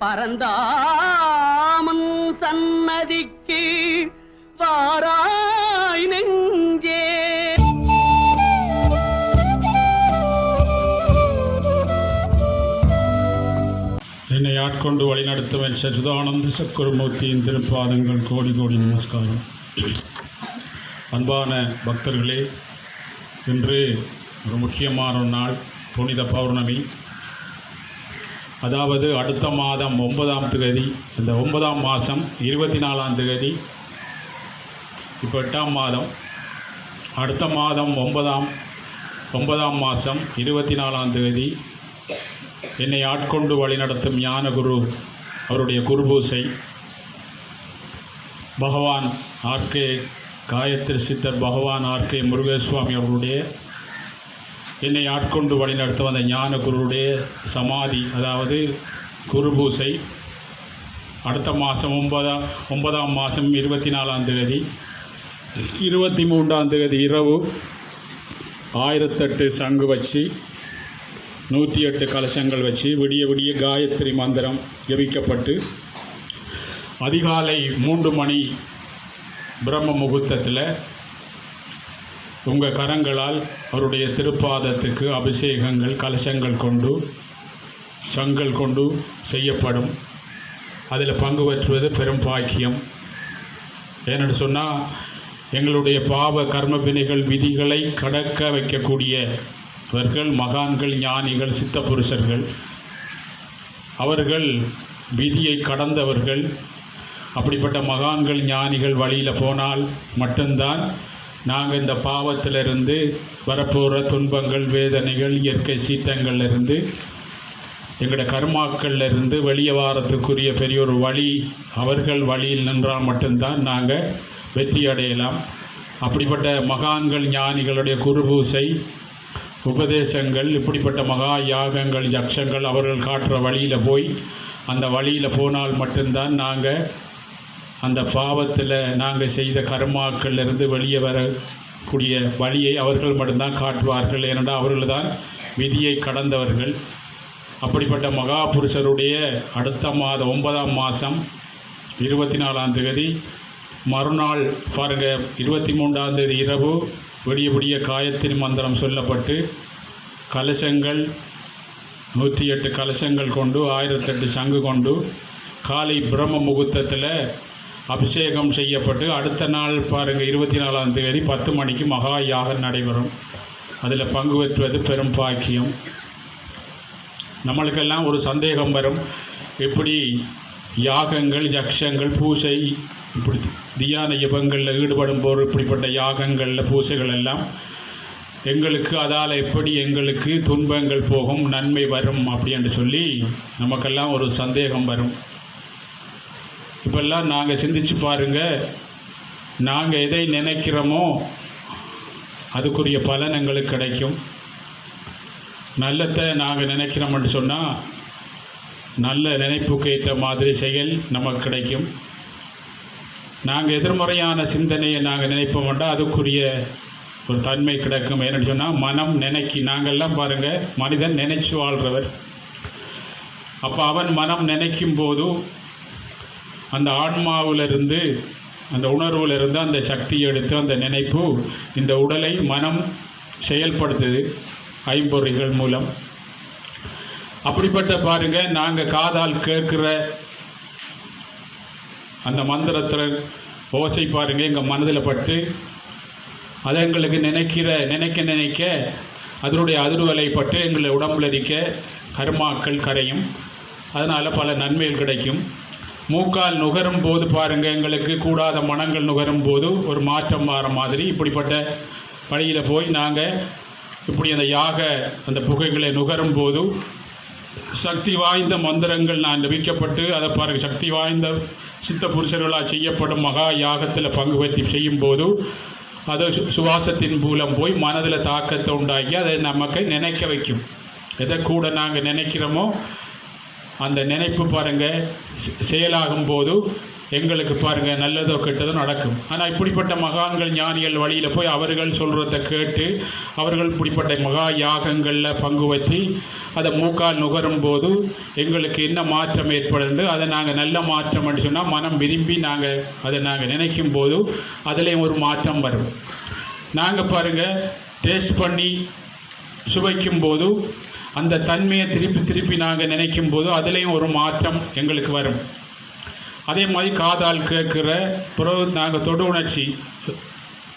பரந்தாமன் சன்னதிக்கு வாராய் நெஞ்சே. என்னை ஆட்கொண்டு வழிநடத்துவன் சச்சிதானந்த சத்குருமூர்த்தியின் திருப்பாதங்கள் கோடி கோடி நமஸ்காரம். அன்பான பக்தர்களே, இன்று ஒரு முக்கியமான ஒரு நாள், புனித பௌர்ணமி. அதாவது அடுத்த மாதம் 9ஆம் தேதி, இந்த 9ஆம் மாதம் 24ஆம் தேதி, இப்போ 8ஆம் மாதம், அடுத்த மாதம் 9ஆம் மாதம் 24ஆம் தேதி என்னை ஆட்கொண்டு வழிநடத்தும் ஞான குரு அவருடைய குருபூசை பகவான் ஆர்கே காயத்ரி சித்தர் பகவான் ஆர்கே முருகேசுவாமி அவருடைய என்னை ஆட்கொண்டு வழிநடத்தும் அந்த ஞான குருவுடைய சமாதி, அதாவது குருபூசை அடுத்த மாதம் 9ஆம் மாதம் 24ஆம் தேதி, 23ஆம் தேதி இரவு 1008 சங்கு வச்சு 108 கலசங்கள் வச்சு விடிய விடிய காயத்ரி மந்திரம் ஜபிக்கப்பட்டு அதிகாலை 3 மணி பிரம்ம முகூர்த்தத்தில் உங்கள் கரங்களால் அவருடைய திருப்பாதத்துக்கு அபிஷேகங்கள் கலசங்கள் கொண்டு சங்கள் கொண்டு செய்யப்படும். அதில் பங்கு பெற்றுவது பெரும் பாக்கியம். ஏனென்று சொன்னால், எங்களுடைய பாவ கர்ம வினைகள் விதிகளை கடக்க வைக்கக்கூடியவர்கள் மகான்கள், ஞானிகள், சித்த புருஷர்கள். அவர்கள் விதியை கடந்தவர்கள். அப்படிப்பட்ட மகான்கள் ஞானிகள் வழியில் போனால் மட்டும்தான் நாங்கள் இந்த பாவத்திலிருந்து வரப்போகிற துன்பங்கள், வேதனைகள், இயற்கை சீற்றங்கள்லேருந்து, எங்களோட கர்மாக்கள்லேருந்து வெளியே வாரத்துக்குரிய பெரிய ஒரு வழி அவர்கள் வழியில் நின்றால் மட்டும்தான் நாங்கள் வெற்றி அடையலாம். அப்படிப்பட்ட மகான்கள் ஞானிகளுடைய குருபூசை உபதேசங்கள், இப்படிப்பட்ட மகா யாகங்கள், யக்ஷங்கள் அவர்கள் காட்டுற வழியில் போய் அந்த வழியில் போனால் மட்டும்தான் நாங்கள் அந்த பாவத்தில் நாங்கள் செய்த கர்மாக்கள்லேருந்து வெளியே வரக்கூடிய வழியை அவர்கள் மட்டும்தான் காட்டுவார்கள். ஏனென்றால் அவர்கள் தான் விதியை கடந்தவர்கள். அப்படிப்பட்ட மகா புருஷருடைய அடுத்த மாதம் 9ஆம் மாதம் 24ஆம் தேதி மறுநாள் பாருங்கள், 23ஆம் தேதி இரவு விடிய விடிய காயத்ரி மந்திரம் சொல்லப்பட்டு கலசங்கள் 108 கலசங்கள் கொண்டு 1008 சங்கு கொண்டு காலை பிரம்ம முகூர்த்தத்தில் அபிஷேகம் செய்யப்பட்டு அடுத்த நாள் பாருங்கள் 24ஆம் தேதி 10 மணிக்கு மகா யாகம் நடைபெறும். அதில் பங்கு பெற்றுவது பெரும் பாக்கியம். நம்மளுக்கெல்லாம் ஒரு சந்தேகம் வரும், எப்படி யாகங்கள், யக்ஷங்கள், பூசை, இப்படி தியான யுபங்களில் ஈடுபடும் போது இப்படிப்பட்ட யாகங்களில் பூசைகள் எல்லாம் எங்களுக்கு அதால் எப்படி எங்களுக்கு துன்பங்கள் போகும், நன்மை வரும் அப்படின்னு சொல்லி நமக்கெல்லாம் ஒரு சந்தேகம் வரும். இப்பெல்லாம் நாங்கள் சிந்திச்சு பாருங்கள், நாங்கள் எதை நினைக்கிறோமோ அதுக்குரிய பலன் எங்களுக்கு கிடைக்கும். நல்லத்தை நாங்கள் நினைக்கிறோம்னு சொன்னால் நல்ல நினைப்புக்கு ஏற்ற மாதிரி செயல் நமக்கு கிடைக்கும். நாங்கள் எதிர்மறையான சிந்தனையை நாங்கள் நினைப்போம்னா அதுக்குரிய ஒரு தன்மை கிடைக்கும். ஏன்னு சொன்னால் மனம் நினைக்கி, நாங்கள்லாம் பாருங்கள் மனிதன் நினைச்சு வாழ்கிறவர். அப்போ அவன் மனம் நினைக்கும் போது அந்த ஆன்மாவிலிருந்து, அந்த உணர்விலிருந்து அந்த சக்தியை எடுத்து அந்த நினைப்பு இந்த உடலை மனம் செயல்படுத்துது ஐம்பொறிகள் மூலம். அப்படிப்பட்ட பாருங்கள், நாங்கள் காதால் கேட்குற அந்த மந்திரத்தில் ஓசை பாருங்கள் எங்கள் மனதில் பட்டு அதை எங்களுக்கு நினைக்க அதனுடைய அதிர்வலை பட்டு எங்களை உடம்புல இருக்க கர்மாக்கள் கரையும். அதனால் பல நன்மைகள் கிடைக்கும். மூக்கால் நுகரும் போது பாருங்கள், எங்களுக்கு கூடாத மனங்கள் நுகரும் போது ஒரு மாற்றம் மாற மாதிரி இப்படிப்பட்ட வழியில் போய் நாங்கள் இப்படி அந்த அந்த புகைகளை நுகரும் போது சக்தி வாய்ந்த மந்திரங்கள் நான் நபிக்கப்பட்டு அதை பாருங்கள் சக்தி வாய்ந்த சித்த புருஷர்களால் செய்யப்படும் மகா யாகத்தில் பங்கு பெற்றி செய்யும்போது அது சுவாசத்தின் மூலம் போய் மனதில் தாக்கத்தை உண்டாக்கி அதை நமக்கு நினைக்க வைக்கும். எதை கூட நாங்கள் நினைக்கிறோமோ அந்த நினைப்பு பாருங்கள் செயலாகும் போது எங்களுக்கு பாருங்கள் நல்லதோ கெட்டதோ நடக்கும். ஆனால் இப்படிப்பட்ட மகான்கள் ஞானிகள் வழியில் போய் அவர்கள் சொல்கிறத கேட்டு அவர்கள் இப்படிப்பட்ட மகா யாகங்களில் பங்கு வச்சு அதை மூக்கால் நுகரும் போது எங்களுக்கு என்ன மாற்றம் ஏற்படுது, அதை நாங்கள் நல்ல மாற்றம் என்று சொன்னால் மனம் விரும்பி அதை நாங்கள் நினைக்கும் போது அதுலேயும் ஒரு மாற்றம் வரும். நாங்கள் பாருங்கள் டேஸ்ட் பண்ணி சுவைக்கும் போது அந்த தன்மையை திருப்பி நாங்கள் நினைக்கும் போது அதுலேயும் ஒரு மாற்றம் எங்களுக்கு வரும். அதே மாதிரி காதால் கேட்குற பிறகு நாங்கள் தொடு உணர்ச்சி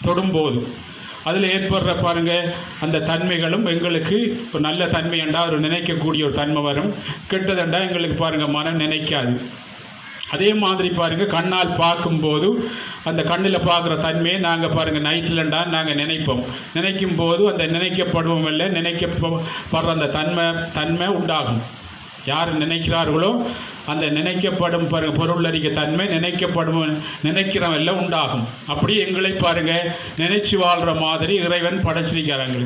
தொடும்போது அதில் ஏற்படுற பாருங்கள் அந்த தன்மைகளும் எங்களுக்கு ஒரு நல்ல தன்மையண்டா ஒரு நினைக்கக்கூடிய ஒரு தன்மை வரும். கெட்டதண்டா எங்களுக்கு பாருங்கள் மனம் நினைக்காது. அதே மாதிரி பாருங்கள் கண்ணால் பார்க்கும்போது அந்த கண்ணில் பார்க்குற தன்மையை நாங்கள் பாருங்கள் நைட்லண்டா நாங்கள் நினைக்கும் போது அந்த நினைக்கப்படுவோம் இல்லை நினைக்கப்படுற அந்த தன்மை உண்டாகும். யார் நினைக்கிறார்களோ அந்த நினைக்கப்படும் பொருள் அறிக்க தன்மை நினைக்கிறவெல்லாம் உண்டாகும். அப்படி எங்களை பாருங்கள் நினைச்சு வாழ்கிற மாதிரி இறைவன் படைச்சிருக்கிறாங்க.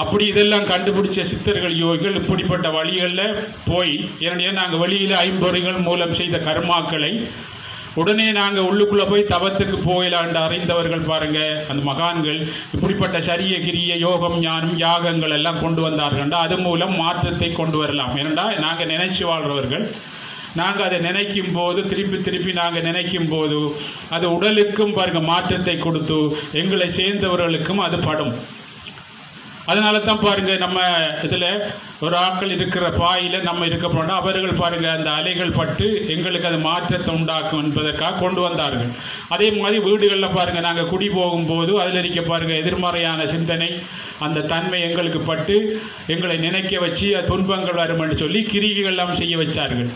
அப்படி இதெல்லாம் கண்டுபிடிச்ச சித்தர்கள் யோகிகள் இப்படிப்பட்ட வழிகளில் போய் ஏன்னா நாங்கள் வெளியில் ஐம்பொறிகள் மூலம் செய்த கர்மாக்களை உடனே நாங்கள் உள்ளுக்குள்ளே போய் தவத்துக்கு போயிலாண்டு அறிந்தவர்கள் பாருங்கள் அந்த மகான்கள் இப்படிப்பட்ட சரிய கிரிய யோகம் ஞானம் யாகங்கள் எல்லாம் கொண்டு வந்தார்கள். அது மூலம் மாற்றத்தை கொண்டு வரலாம். ஏனெண்டா நாங்கள் நினைச்சு வாழ்கிறவர்கள் நாங்கள் அதை நினைக்கும் போது திருப்பி நாங்கள் நினைக்கும் போது அது உடலுக்கும் பாருங்கள் மாற்றத்தை கொடுத்து எங்களை சேர்ந்தவர்களுக்கும் அது படும். அதனால தான் பாருங்கள் நம்ம இதில் ஒரு ஆட்கள் இருக்கிற பாயில் நம்ம இருக்க போனால் அவர்கள் பாருங்கள் அந்த அலைகள் பட்டு எங்களுக்கு அது மாற்றத்தை உண்டாக்கும் என்பதற்காக கொண்டு வந்தார்கள். அதே மாதிரி வீடுகளில் பாருங்கள் நாங்கள் குடி போகும்போது அதில் இருக்க பாருங்கள் எதிர்மறையான சிந்தனை அந்த தன்மை எங்களுக்கு பட்டு எங்களை நினைக்க வச்சு துன்பங்கள் வரும் என்று சொல்லி கிரிகைகள்லாம் செய்ய வச்சார்கள்.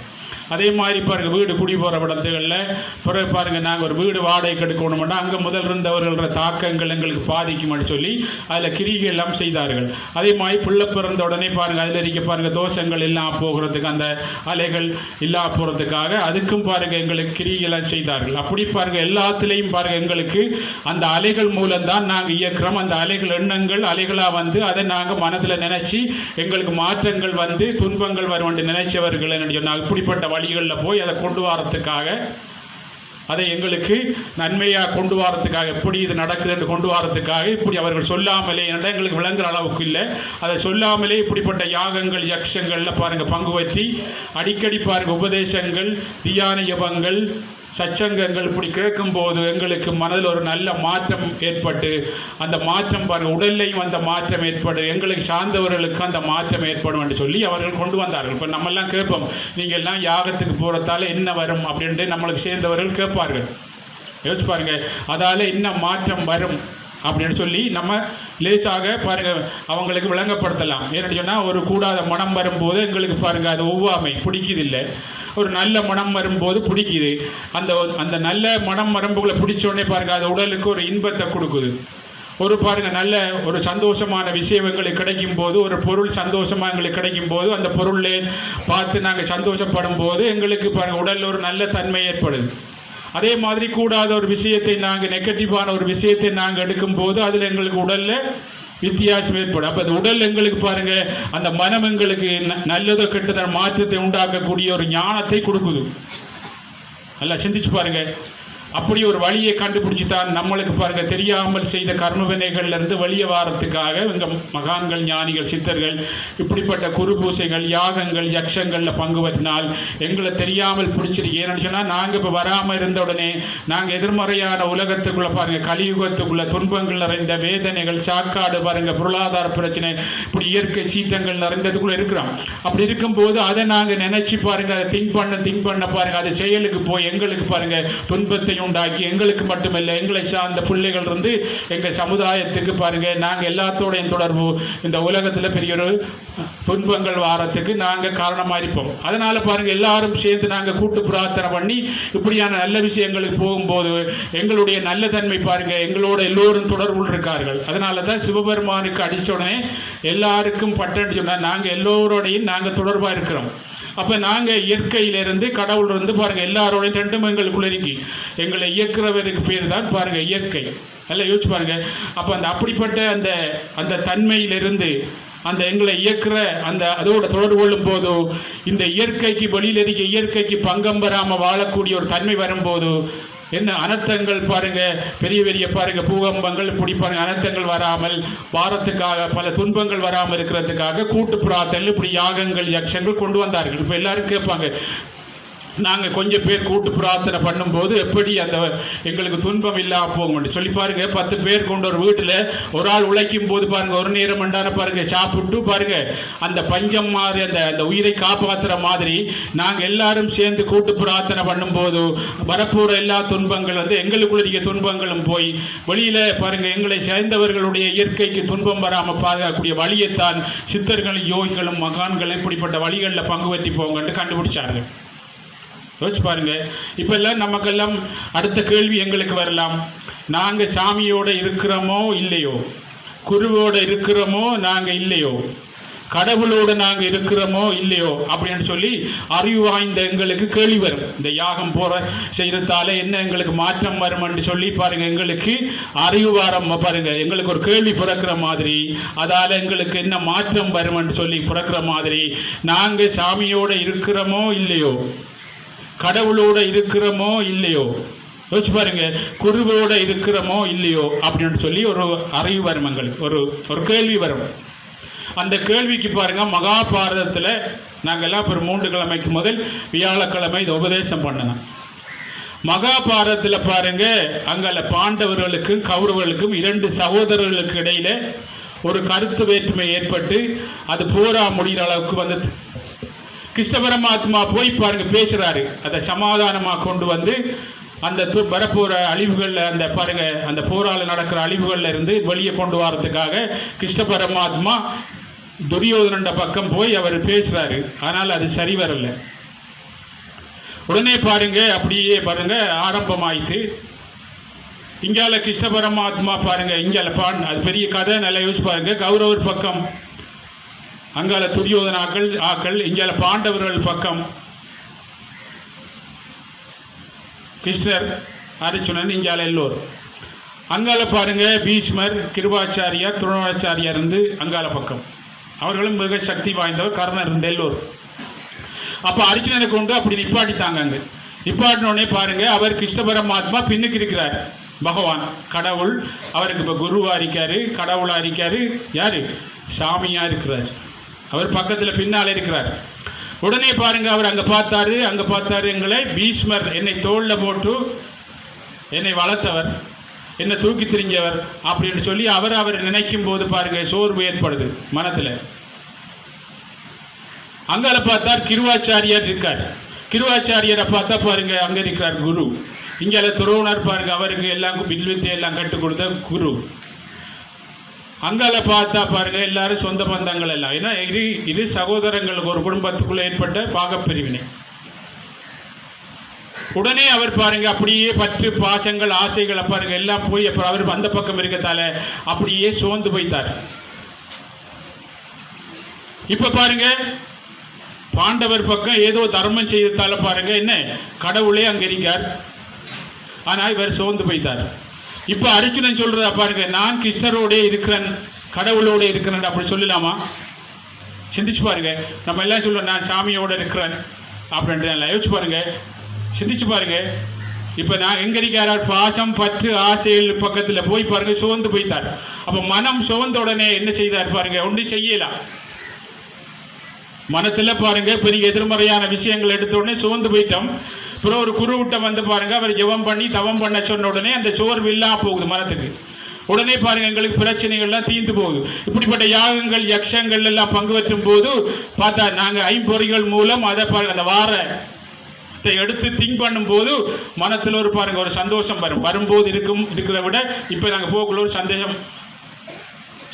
அதே மாதிரி பாருங்கள் வீடு குடி போகிற இடத்துகளில் பிறகு பாருங்கள் நாங்கள் ஒரு வீடு வாடகைக்கு எடுக்கணும்னா அங்கே முதல் இருந்தவர்கள தாக்கங்கள் எங்களுக்கு பாதிக்கும்னு சொல்லி அதில் கிரிகை எல்லாம் செய்தார்கள். அதே மாதிரி பிள்ளை பிறந்த உடனே பாருங்கள் அதில் இருக்க பாருங்கள் தோஷங்கள் எல்லாம் போகிறதுக்கு அந்த அலைகள் இல்லா போகிறதுக்காக அதுக்கும் பாருங்கள் எங்களுக்கு கிரிகைலாம் செய்தார்கள். அப்படி பாருங்கள் எல்லாத்துலேயும் பாருங்கள் எங்களுக்கு அந்த அலைகள் மூலம்தான் நாங்கள் இயக்கிறோம். அந்த அலைகள் எண்ணங்கள் அலைகளாக வந்து அதை நாங்கள் மனதில் நினச்சி எங்களுக்கு மாற்றங்கள் வந்து துன்பங்கள் வரும் என்று நினைச்சவர்கள் என்ன சொன்னாங்க. இப்படிப்பட்ட வழிகளில் போய் அதை கொண்டு வரத்துக்காக அதை எங்களுக்கு நன்மையாக கொண்டு வரத்துக்காக எப்படி இது நடக்குது என்று கொண்டு வரத்துக்காக இப்படி அவர்கள் சொல்லாமலே என்ற எங்களுக்கு விளங்குற அளவுக்கு இல்லை அதை சொல்லாமலே இப்படிப்பட்ட யாகங்கள் யக்ஷங்களில் பாருங்கள் பங்கு பற்றி அடிக்கடி பாருங்கள் உபதேசங்கள் தியான யபங்கள் சச்சங்கங்கள் இப்படி கேட்கும்போது எங்களுக்கு மனதில் ஒரு நல்ல மாற்றம் ஏற்பட்டு அந்த மாற்றம் பாருங்கள் உடல்லையும் அந்த மாற்றம் ஏற்படும் எங்களுக்கு சார்ந்தவர்களுக்கு அந்த மாற்றம் ஏற்படும் என்று சொல்லி அவர்கள் கொண்டு வந்தார்கள். இப்போ நம்மெல்லாம் கேட்போம் நீங்கள் எல்லாம் யாகத்துக்கு போகிறதால என்ன வரும் அப்படின்ட்டு நம்மளுக்கு சேர்ந்தவர்கள் கேட்பார்கள். யோசிச்சு பாருங்கள் அதால் என்ன மாற்றம் வரும் அப்படின்னு சொல்லி நம்ம லேசாக பாருங்கள் அவங்களுக்கு விளங்கப்படுத்தலாம். ஏன்னு சொன்னால் ஒரு கூடாத மனம் வரும்போது எங்களுக்கு பாருங்கள் அது ஒவ்வாமை பிடிக்குதில்லை. ஒரு நல்ல மனம் வரும்போது பிடிக்குது. அந்த நல்ல மனம் வரும்போது பிடிச்சோடனே பாருங்கள் அது உடலுக்கு ஒரு இன்பத்தை கொடுக்குது. ஒரு பாருங்கள் நல்ல ஒரு சந்தோஷமான விஷயம் எங்களுக்கு கிடைக்கும் போது ஒரு பொருள் சந்தோஷமாக எங்களுக்கு கிடைக்கும் போது அந்த பொருளை பார்த்து நாங்கள் சந்தோஷப்படும் போது எங்களுக்கு பாருங்கள் உடலில் ஒரு நல்ல தன்மை ஏற்படுது. அதே மாதிரி கூடாத ஒரு விஷயத்தை நாங்கள் நெகட்டிவான ஒரு விஷயத்தை நாங்கள் எடுக்கும்போது அதில் எங்களுக்கு உடலில் வித்தியாசம் ஏற்படும். அப்போ அந்த உடல் எங்களுக்கு பாருங்கள் அந்த மனம் எங்களுக்கு நல்லதோ கெட்டதோ மாற்றத்தை உண்டாக்கக்கூடிய ஒரு ஞானத்தை கொடுக்குது. நல்லா சிந்திச்சு பாருங்கள். அப்படி ஒரு வழியை கண்டுபிடிச்சி தான் நம்மளுக்கு பாருங்கள் தெரியாமல் செய்த கர்மவினைகள்லேருந்து வெளியே வாரத்துக்காக இங்கே மகான்கள் ஞானிகள் சித்தர்கள் இப்படிப்பட்ட குரு பூசைகள் யாகங்கள் யக்ஷங்களில் பங்கு பற்றினால் எங்களை தெரியாமல் பிடிச்சிருக்கு. ஏன்னு சொன்னால் நாங்கள் இப்போ வராமல் இருந்த உடனே நாங்கள் எதிர்மறையான உலகத்துக்குள்ளே பாருங்கள் கலியுகத்துக்குள்ளே துன்பங்கள் நிறைந்த வேதனைகள் சாக்காடு பாருங்கள் பொருளாதார பிரச்சனை இப்படி இயற்கை சீத்தங்கள் நிறைந்ததுக்குள்ளே இருக்கிறோம். அப்படி இருக்கும்போது அதை நாங்கள் நினச்சி பாருங்கள் அதை திங்க் பண்ண பாருங்கள் அது செயலுக்கு போய் எங்களுக்கு பாருங்கள் துன்பத்தை உண்டாக்கி எங்களுக்கு மட்டுமில்லை எங்களை சார்ந்த பிள்ளைகள் இருந்து எங்கள் சமுதாயத்துக்கு பாருங்கள் நாங்கள் எல்லாத்தோடையும் தொடர்பு இந்த உலகத்தில் பெரிய ஒரு துன்பங்கள் வாரத்துக்கு நாங்கள் காரணமாக இருப்போம். அதனால் பாருங்கள் எல்லாரும் சேர்ந்து நாங்கள் கூட்டு பிரார்த்தனை பண்ணி இப்படியான நல்ல விஷயங்களுக்கு போகும்போது எங்களுடைய நல்ல தன்மை பாருங்கள் எங்களோட எல்லோரும் தொடர்புள் இருக்கார்கள். அதனால தான் சிவபெருமானுக்கு அடித்த உடனே எல்லாருக்கும் பட்டன்னு சொன்னால் நாங்கள் எல்லோரோடையும் நாங்கள் தொடர்பாக இருக்கிறோம். அப்போ நாங்கள் இயற்கையிலிருந்து கடவுளிருந்து பாருங்கள் எல்லாரோடையும் ரெண்டும் எங்களுக்குள்ள இருக்கி எங்களை இயக்குறவருக்கு பேர் தான் பாருங்கள் இயற்கை. நல்லா யோசிச்சு பாருங்கள். அப்போ அந்த அப்படிப்பட்ட அந்த தன்மையிலிருந்து அந்த எங்களை இயக்குற அந்த அதோட தொடர்பு கொள்ளும் போது இந்த இயற்கைக்கு வெளியில் இருக்க இயற்கைக்கு பங்கம் பெறாமல் வாழக்கூடிய ஒரு தன்மை வரும்போது என்ன அனர்த்தங்கள் பாருங்க, பெரிய பெரிய பாருங்க பூகம்பங்கள் இப்படி பாருங்க அனர்த்தங்கள் வராமல் வாரத்துக்காக பல துன்பங்கள் வராமல் இருக்கிறதுக்காக கூட்டு பிரார்த்தனை இப்படி யாகங்கள் யக்ஷங்கள் கொண்டு வந்தார்கள். இப்போ எல்லாரும் கேட்பாங்க, நாங்கள் கொஞ்சம் பேர் கூட்டு பிரார்த்தனை பண்ணும்போது எப்படி அந்த எங்களுக்கு துன்பம் இல்லாமல் போகும் சொல்லி பாருங்க. 10 பேர் கொண்ட ஒரு வீட்டில் ஒரு ஆள் உழைக்கும் போது பாருங்க ஒரு நேரம் மண்டான பாருங்க சாப்பிட்டு பாருங்க அந்த பஞ்சம் மாதிரி அந்த உயிரை காப்பாற்றுற மாதிரி நாங்கள் எல்லாரும் சேர்ந்து கூட்டு பிரார்த்தனை பண்ணும்போது வரப்போற எல்லா துன்பங்கள் எங்களுக்குள்ள துன்பங்களும் போய் வெளியில பாருங்க எங்களை சேர்ந்தவர்களுடைய இயற்கைக்கு துன்பம் வராமல் பாதுகாக்கக்கூடிய வழியைத்தான் சித்தர்களும் யோகிகளும் மகான்களும் இப்படிப்பட்ட வழிகளில் பங்கு பற்றி போங்கன்னு கண்டுபிடிச்சார்கள். யோசிச்சு பாருங்க. இப்பெல்லாம் நமக்கெல்லாம் அடுத்த கேள்வி எங்களுக்கு வரலாம், நாங்கள் சாமியோட இருக்கிறோமோ இல்லையோ, குருவோட இருக்கிறோமோ நாங்கள் இல்லையோ, கடவுளோடு நாங்கள் இருக்கிறோமோ இல்லையோ அப்படின்னு சொல்லி அறிவு வாய்ந்த எங்களுக்கு கேள்வி வரும். இந்த யாகம் செய்யறதால என்ன எங்களுக்கு மாற்றம் வரும்னு சொல்லி பாருங்க எங்களுக்கு அறிவு வாரம் பாருங்க எங்களுக்கு ஒரு கேள்வி பிறக்கிற மாதிரி, அதால எங்களுக்கு என்ன மாற்றம் வரும்னு சொல்லி பிறக்கிற மாதிரி நாங்கள் சாமியோட இருக்கிறோமோ இல்லையோ, கடவுளோட இருக்கிறோமோ இல்லையோ, யோசிச்சு பாருங்க குருவோட இருக்கிறோமோ இல்லையோ அப்படின்னு சொல்லி ஒரு அறிவு வரும் எங்களுக்கு, ஒரு கேள்வி வரும். அந்த கேள்விக்கு பாருங்க மகாபாரதத்தில் நாங்கள்லாம் ஒரு 3 கிழமைக்கு முதல் வியாழக்கிழமை இதை உபதேசம் பண்ணணும். மகாபாரதத்தில் பாருங்க அங்கே பாண்டவர்களுக்கும் கௌரவர்களுக்கும் 2 சகோதரர்களுக்கு இடையில ஒரு கருத்து வேற்றுமை ஏற்பட்டு அது போரா முடிகிற அளவுக்கு வந்தது. கிருஷ்ண பரமாத்மா போய் பாருங்க பேசுறாரு, அதை சமாதானமாக கொண்டு வந்து அந்த வரப்போற அழிவுகள்ல அந்த பாருங்க அந்த போரால நடக்கிற அழிவுகள்ல இருந்து வெளியே கொண்டு வரதுக்காக கிருஷ்ண பரமாத்மா துரியோதனண்ட பக்கம் போய் அவர் பேசுறாரு. ஆனால் அது சரி வரல. உடனே பாருங்க அப்படியே பாருங்க ஆரம்பமாயிட்டு இங்கால கிருஷ்ண பரமாத்மா பாருங்க இங்கால அது பெரிய கதை நல்லா யோசிச்சு பாருங்க. கௌரவர் பக்கம் அங்கால துரியோதன ஆக்கள் இங்கால பாண்டவர்கள் பக்கம் கிருஷ்ணர் அர்ஜுனன் இங்கால எல்லோரும். அங்கால பாருங்க பீஷ்மர் கிருபாச்சாரியார் துரோணாச்சாரியார் இருந்து அங்கால பக்கம் அவர்களும் மிக சக்தி வாய்ந்தவர் கர்ணர் இருந்த எல்லோரும். அப்போ அர்ஜுனனை கொண்டு அப்படி நிப்பாட்டித்தாங்க. அங்கே நிப்பாட்டினோடனே பாருங்க அவர் கிருஷ்ண பரமாத்மா பின்னுக்கு இருக்கிறார். பகவான் கடவுள் அவருக்கு இப்போ குருவா இருக்காரு, கடவுளா இருக்காரு, யாரு சாமியா இருக்கிறார். அவர் பக்கத்தில் பின்னால் இருக்கிறார். உடனே பாருங்க அவர் அங்கே பார்த்தாரு எங்களை பீஷ்மர் என்னை தோளில் போட்டு என்னை வளர்த்தவர், என்னை தூக்கி திரிஞ்சவர் அப்படின்னு சொல்லி அவர் நினைக்கும் போது பாருங்க சோர்வு ஏற்படுது மனத்தில். அங்கால பார்த்தார் கிருவாச்சாரியார் இருக்கார். கிருவாச்சாரியரை பார்த்தா பாருங்க அங்கே இருக்கிறார் குரு. இங்கே துரோணர் பாருங்க அவருக்கு எல்லாம் வில்வித்தை எல்லாம் கற்றுக் கொடுத்த குரு. அங்கால பார்த்தா பாருங்க எல்லாரும் சொந்த பந்தங்கள் எல்லாம். ஏன்னா இது சகோதரங்களுக்கு ஒரு குடும்பத்துக்குள்ள ஏற்பட்ட பாகப்பிரிவினை. உடனே அவர் பாருங்க அப்படியே பற்று பாசங்கள் ஆசைகளை பாருங்க எல்லாம் போய் அப்புறம் அவர் அந்த பக்கம் இருக்கத்தால அப்படியே சோர்ந்து போய்த்தார். இப்ப பாருங்க பாண்டவர் பக்கம் ஏதோ தர்மம் செய்ததால பாருங்க என்ன கடவுளே அங்க இருக்கார். ஆனா இவர் சோர்ந்து போய்த்தார். இப்ப அர்ஜுனன் சொல்றதா பாருங்க நான் கிருஷ்ணரோட இருக்கிறேன் கடவுளோட இருக்கிறேன் அப்படி சொல்லலாமா? சிந்திச்சு பாருங்க. நம்ம எல்லாம் சொல்லுவோம் நான் சாமியோட இருக்கிறேன் அப்படின்ட்டு யோசிச்சு பாருங்க, சிந்திச்சு பாருங்க. இப்ப நான் எங்க இருக்கார் பாசம் பற்று ஆசைகள் பக்கத்துல போய் பாருங்க சோர்ந்து போய்த்தார். அப்ப மனம் சோர்ந்த உடனே என்ன செய்தார் பாருங்க ஒன்றும் செய்யலாம். மனத்துல பாருங்க பெரிய எதிர்மறையான விஷயங்கள் எடுத்த உடனே சோர்ந்து போயிட்டோம். அப்புறம் ஒரு குருவிட்டம் வந்து பாருங்க அவர் ஜெபம் பண்ணி தவம் பண்ண சொன்ன உடனே அந்த சோர்வு இல்லாம போகுது மனத்துக்கு. உடனே பாருங்க எங்களுக்கு பிரச்சனைகள்லாம் தீர்ந்து போகுது. இப்படிப்பட்ட யாகங்கள் யக்ஷங்கள் எல்லாம் பங்கு பெற்றும் போது பார்த்தா நாங்க ஐம்பொறிகள் மூலம் அதை பாருங்க அந்த வாரத்தை எடுத்து திங்க் பண்ணும் போது மனத்துல ஒரு பாருங்க ஒரு சந்தோஷம் வரும்போது இருக்கிறத விட இப்ப நாங்க போக்குள்ள ஒரு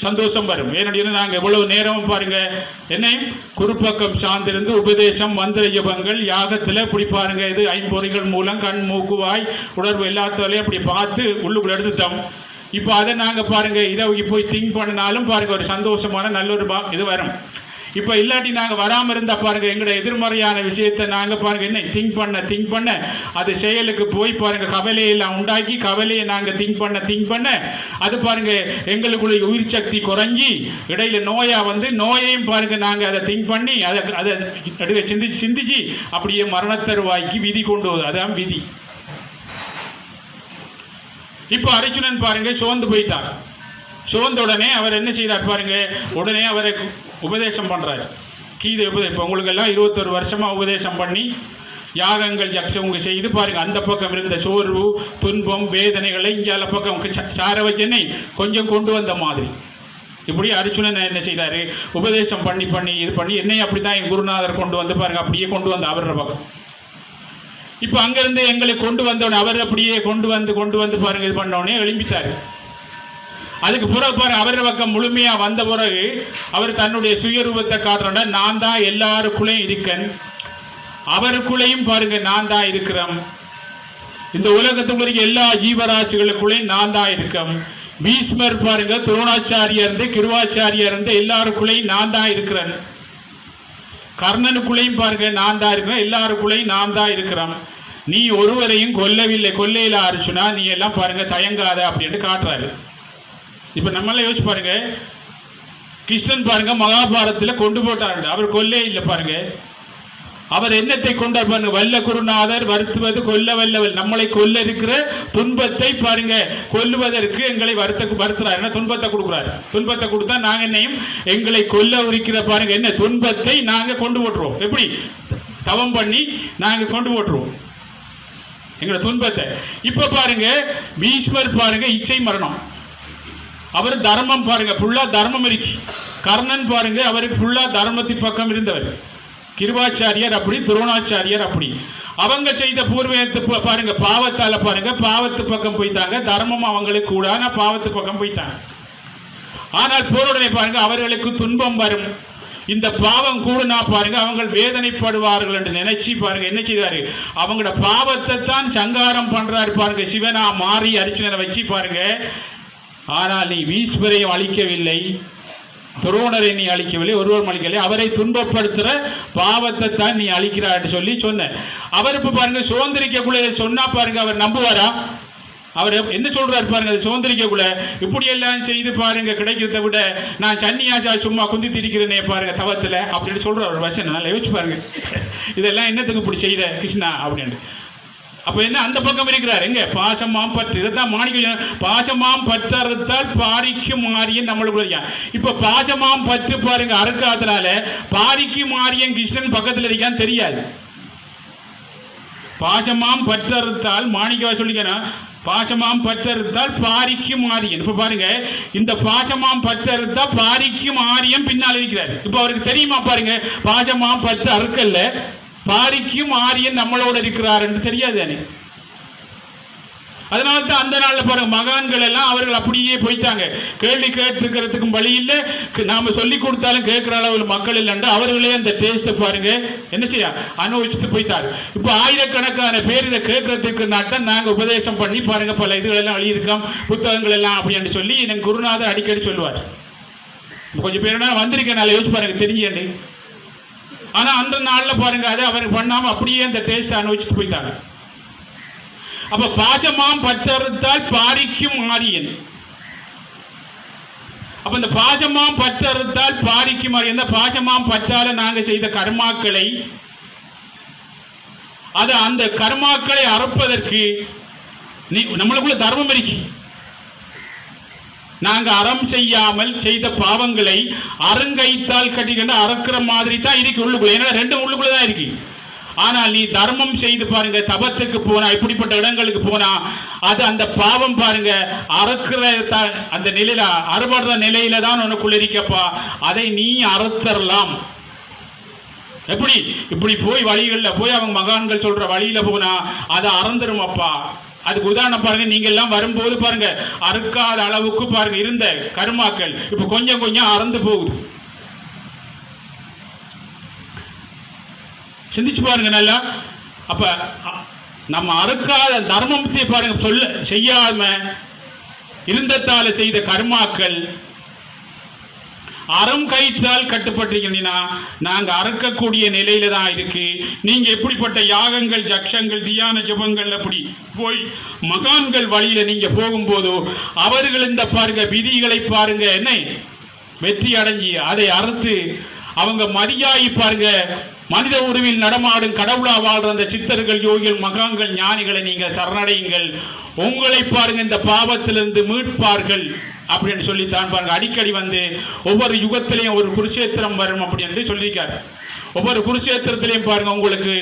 சந்தோஷம் வரும். ஏன்னா நாங்கள் எவ்வளவு நேரம் பாருங்க என்னையும் குருப்பக்கம் சார்ந்திருந்து உபதேசம் மந்திர யுபங்கள் யாகத்தில் இப்படி பாருங்க இது ஐம்பொறிகள் மூலம் கண் மூக்கு வாய் உணர்வு எல்லாத்தாலையும் அப்படி பார்த்து உள்ளுக்குள்ள எடுத்துட்டோம். இப்போ அதை நாங்கள் பாருங்க இரவுக்கு போய் திங்க் பண்ணினாலும் பாருங்க ஒரு சந்தோஷமான நல்ல ஒரு இது வரும். இப்போ இல்லாட்டி நாங்கள் வராமல் இருந்தால் பாருங்க எங்களோட எதிர்மறையான விஷயத்தை நாங்கள் பாருங்க என்ன திங்க் பண்ண அது செயலுக்கு போய் பாருங்க கவலையெல்லாம் உண்டாக்கி கவலையை நாங்கள் திங்க் பண்ண அது பாருங்க எங்களுக்குள்ள உயிர் சக்தி குறைஞ்சி இடையில நோயா வந்து நோயையும் பாருங்க நாங்கள் அதை திங்க் பண்ணி அதை சிந்திச்சு அப்படியே மரணத்தருவாய்க்கு விதி கொண்டு வருது. அதான் விதி. இப்போ அர்ஜுனன் பாருங்க சோர்ந்து போயிட்டார். சோர்ந்த உடனே அவர் என்ன செய்கிறார் பாருங்க, உடனே அவரை உபதேசம் பண்ணுறாரு. கீதை உபதேசம். இப்போ உங்களுக்கு எல்லாம் 21 வருஷமாக உபதேசம் பண்ணி யாகங்கள் ஜக்ஷங்க செய்து பாருங்க அந்த பக்கம் இருந்த சோர்வு துன்பம் வேதனைகளை இங்கால பக்கம் சார வச்சென்னை கொஞ்சம் கொண்டு வந்த மாதிரி. இப்படி அர்ஜுனன் என்ன செய்கிறாரு, உபதேசம் பண்ணி இது பண்ணி என்னை அப்படி தான் என் குருநாதர் கொண்டு வந்து பாருங்க அப்படியே கொண்டு வந்து அவரோட பக்கம். இப்போ அங்கேருந்து எங்களை கொண்டு வந்தோடனே அவர் அப்படியே கொண்டு வந்து பாருங்க இது பண்ணோடனே எழும்பித்தார். அதுக்கு பிறகு பாருங்க அவரோட பக்கம் முழுமையாக வந்த பிறகு அவர் தன்னுடைய சுயரூபத்தை காட்டுறோன்னா நான் தான் எல்லாருக்குள்ளேயும் இருக்கேன், அவருக்குள்ளேயும் பாருங்க நான் தான் இருக்கிறேன், இந்த உலகத்துக்குரிய எல்லா ஜீவராசிகளுக்குள்ளேயும் நான் தான் இருக்கேன். பீஷ்மர் பாருங்க துரோணாச்சாரியா இருந்து கிருவாச்சாரியா இருந்து எல்லாருக்குள்ளேயும் நான் தான் இருக்கிறேன். கர்ணனுக்குள்ளேயும் பாருங்க நான் தான் இருக்கிறேன், எல்லாருக்குள்ளேயும் நான் தான் இருக்கிறேன். நீ ஒருவரையும் கொல்லையில அர்ஜுனா நீ எல்லாம் பாருங்க தயங்காத அப்படின்ட்டு காட்டுறாரு. இப்போ நம்மளாம் யோசிச்சு பாருங்க, கிருஷ்ணன் பாருங்க மகாபாரதத்தில் கொண்டு போட்டாரு, அவர் கொல்லே இல்லை பாருங்க. அவர் என்னத்தை கொண்டார் பாருங்க, வல்ல குருநாதர் வருத்துவது கொல்ல வல்லவல், நம்மளை கொல்ல இருக்கிற துன்பத்தை பாருங்க கொல்லுவதற்கு எங்களை வருத்துறாரு, என்ன துன்பத்தை கொடுக்குறாரு. துன்பத்தை கொடுத்தா நாங்கள் என்னையும் எங்களை கொல்ல உரிக்கிற பாருங்க என்ன துன்பத்தை நாங்கள் கொண்டு போட்டுருவோம். எப்படி தவம் பண்ணி நாங்கள் கொண்டு போட்டுருவோம் எங்களோட துன்பத்தை. இப்ப பாருங்க பீஷ்மர் பாருங்க இச்சை மரணம், அவர் தர்மம் பாருங்க ஃபுல்லா தர்மம் இருக்கு. கர்ணன் பாருங்க அவருக்கு ஃபுல்லா தர்மத்தின் பக்கம் இருந்தவர். கிருபாச்சாரியார் அப்படி, துரோணாச்சாரியார் அப்படி. அவங்க செய்த பூர்வீகத்து பாருங்க பாவத்தால பாருங்க பாவத்து பக்கம் போயிட்டாங்க, தர்மம் அவங்களுக்கு கூட பாவத்து பக்கம் போயிட்டாங்க. ஆனால் போருடனே பாருங்க அவர்களுக்கு துன்பம் வரும், இந்த பாவம் கூடுனா பாருங்க அவங்க வேதனைப்படுவார்கள் என்று நினைச்சு பாருங்க என்ன செய்தாரு, அவங்களோட பாவத்தை தான் சங்காரம் பண்றாரு பாருங்க சிவனா மாறி அர்ஜுனனை வச்சு பாருங்க. ஆனால் நீ பீஷ்மரையும் அழிக்கவில்லை, துரோணரை நீ அழிக்கவில்லை, ஒருவரும் அழிக்கவில்லை, அவரை துன்பப்படுத்துற பாவத்தை தான் நீ அழிக்கிறார் சொல்லி சொன்ன. அவர் இப்ப பாருங்க சுதந்திரிக்கக்குள்ள சொன்னா பாருங்க அவர் நம்புவாரா? அவர் என்ன சொல்றாரு பாருங்க, சுதந்திரிக்கக்குள்ள இப்படி எல்லாம் செய்து பாருங்க கிடைக்கிறத விட நான் சன்னியாசா சும்மா குந்தி திரிக்கிறேனே பாருங்க தவத்துல அப்படின்னு சொல்ற ஒரு வசனம் நல்லா யோசிச்சு பாருங்க. இதெல்லாம் என்னத்துக்கு இப்படி செய்யற கிருஷ்ணா அப்படின்னு. அப்ப என்ன அந்த பக்கம் இருக்கிறார் எங்க பாசமாம் பற்று, இதைத்தான் மாணிக்க பாசமாம் பற்றறுத்தால் பாரிக்கு மாறியன் நம்மளுக்குள்ள. இப்ப பாசமாம் பற்று பாருங்க அறுக்காதனால பாரிக்கு மாறியன் கிருஷ்ணன் பக்கத்தில் இருக்கான்னு தெரியாது. பாசமாம் பற்றறுத்தால் மாணிக்கவா சொல்லிக்கணும், பாசமாம் பற்றறுத்தால் பாரிக்கு மாறியன். இப்ப பாருங்க இந்த பாசமாம் பற்றறுத்தா பாரிக்கு மாறியன் பின்னால் இருக்கிறார். இப்ப அவருக்கு தெரியுமா பாருங்க பாசமாம் பற்று அறுக்கல்ல பாரிக்கும் ஆரியன் நம்மளோட இருக்கிறார் என்று தெரியாது. அதனால தான் அந்த நாள்ல பாருங்க மகான்கள் எல்லாம் அவர்கள் அப்படியே போயிட்டாங்க. கேள்வி கேட்டுக்கிறதுக்கும் வழி இல்லை, நாம சொல்லி கொடுத்தாலும் கேட்கிற அளவு மக்கள் இல்லைன்னா அவர்களே அந்த டேஸ்ட் பாருங்க என்ன செய்ய அனுபவிச்சுட்டு போயிட்டாரு. இப்போ ஆயிரக்கணக்கான பேர் இதை கேட்கறதுக்கு தான் நாங்க உபதேசம் பண்ணி பாருங்க பல இதுகள் எல்லாம் எழுதியிருக்கோம் புத்தகங்கள் எல்லாம் அப்படின்னு சொல்லி எனக்கு குருநாதர் அடிக்கடி சொல்லுவார். கொஞ்சம் பேர் வந்திருக்கேன் நல்லா யோசிச்சு பாருங்க தெரிஞ்சு. ஆனா அந்த நாள்ல பாருங்க அதை அவர் பண்ணாம அப்படியே அந்த டேஸ்ட் அனுபவிச்சுட்டு போயிட்டாங்க. அப்ப பாசமாம் பற்றறுத்தால் பாரிக்கும் மாறியன். அப்ப இந்த பாசமாம் பற்றறுத்தால் பாரிக்கும் மாறியன், இந்த பாசமாம் பற்றால நாங்க செய்த கர்மாக்களை அது அந்த கர்மாக்களை அறுப்பதற்கு நம்மளுக்குள்ள தர்மம் இருக்கு. நாங்க அறம் செய்யாமல் செய்த பாவங்களை அருங்கைத்தால் கட்டிக்கிட்டு அறக்கிற மாதிரி தான் இருக்கு உள்ளுக்குள்ள. ஏன்னா ரெண்டும் உள்ளுக்குள்ளதான் இருக்கு. ஆனால் நீ தர்மம் செய்து பாருங்க தபத்துக்கு போனா இப்படிப்பட்ட இடங்களுக்கு போனா அது அந்த பாவம் பாருங்க அறுக்கிற அந்த நிலையில அறுபடுற நிலையில தான் உனக்குள்ள இருக்கப்பா. அதை நீ அறுத்தரலாம். எப்படி இப்படி போய் வழிகளில் போய் அவங்க மகான்கள் சொல்ற வழியில போனா அதை அறந்துரும் அப்பா. அதுக்கு உதாரணம் பாருங்க, நீங்க எல்லாம் வரும்போது பாருங்க அறுக்காத அளவுக்கு பாருங்க இருந்த கர்மாக்கள் இப்ப கொஞ்சம் கொஞ்சம் அறந்து போகுது. சிந்திச்சு பாருங்க நல்லா. அப்ப நம்ம அறுக்காத தர்மத்தை பாருங்க செய்யாம இருந்ததால செய்த கர்மாக்கள் அறம் கயிற்றால் கட்டுப்பட்டிருக்கீங்கன்னா நாங்க அறுக்கக்கூடிய நிலையில தான் இருக்கு. நீங்க எப்படிப்பட்ட யாகங்கள், ஜக்ஷங்கள், தியான ஜபங்கள் அப்படி போய் மகான்கள் வழியில நீங்க போகும்போதோ அவர்கள் இந்த பாருங்க விதிகளை பாருங்க என்ன வெற்றி அடைஞ்சி அதை அறுத்து அவங்க மதியாகி பாருங்க மனித உருவில் நடமாடும் கடவுளா வாழ்ற அந்த சித்தர்கள், யோகிகள், மகான்கள், ஞானிகளை நீங்க சரணடையுங்கள். உங்களை பாருங்க இந்த பாவத்திலிருந்து மீட்பார்கள் அப்படின்னு சொல்லித்தான் பாருங்க அடிக்கடி வந்து ஒவ்வொரு யுகத்திலையும் ஒரு குருஷேத்திரம் வரும் அப்படின்னு சொல்லியிருக்காரு. ஒவ்வொரு குருஷேத்திரத்திலையும் பாருங்க உங்களுக்கு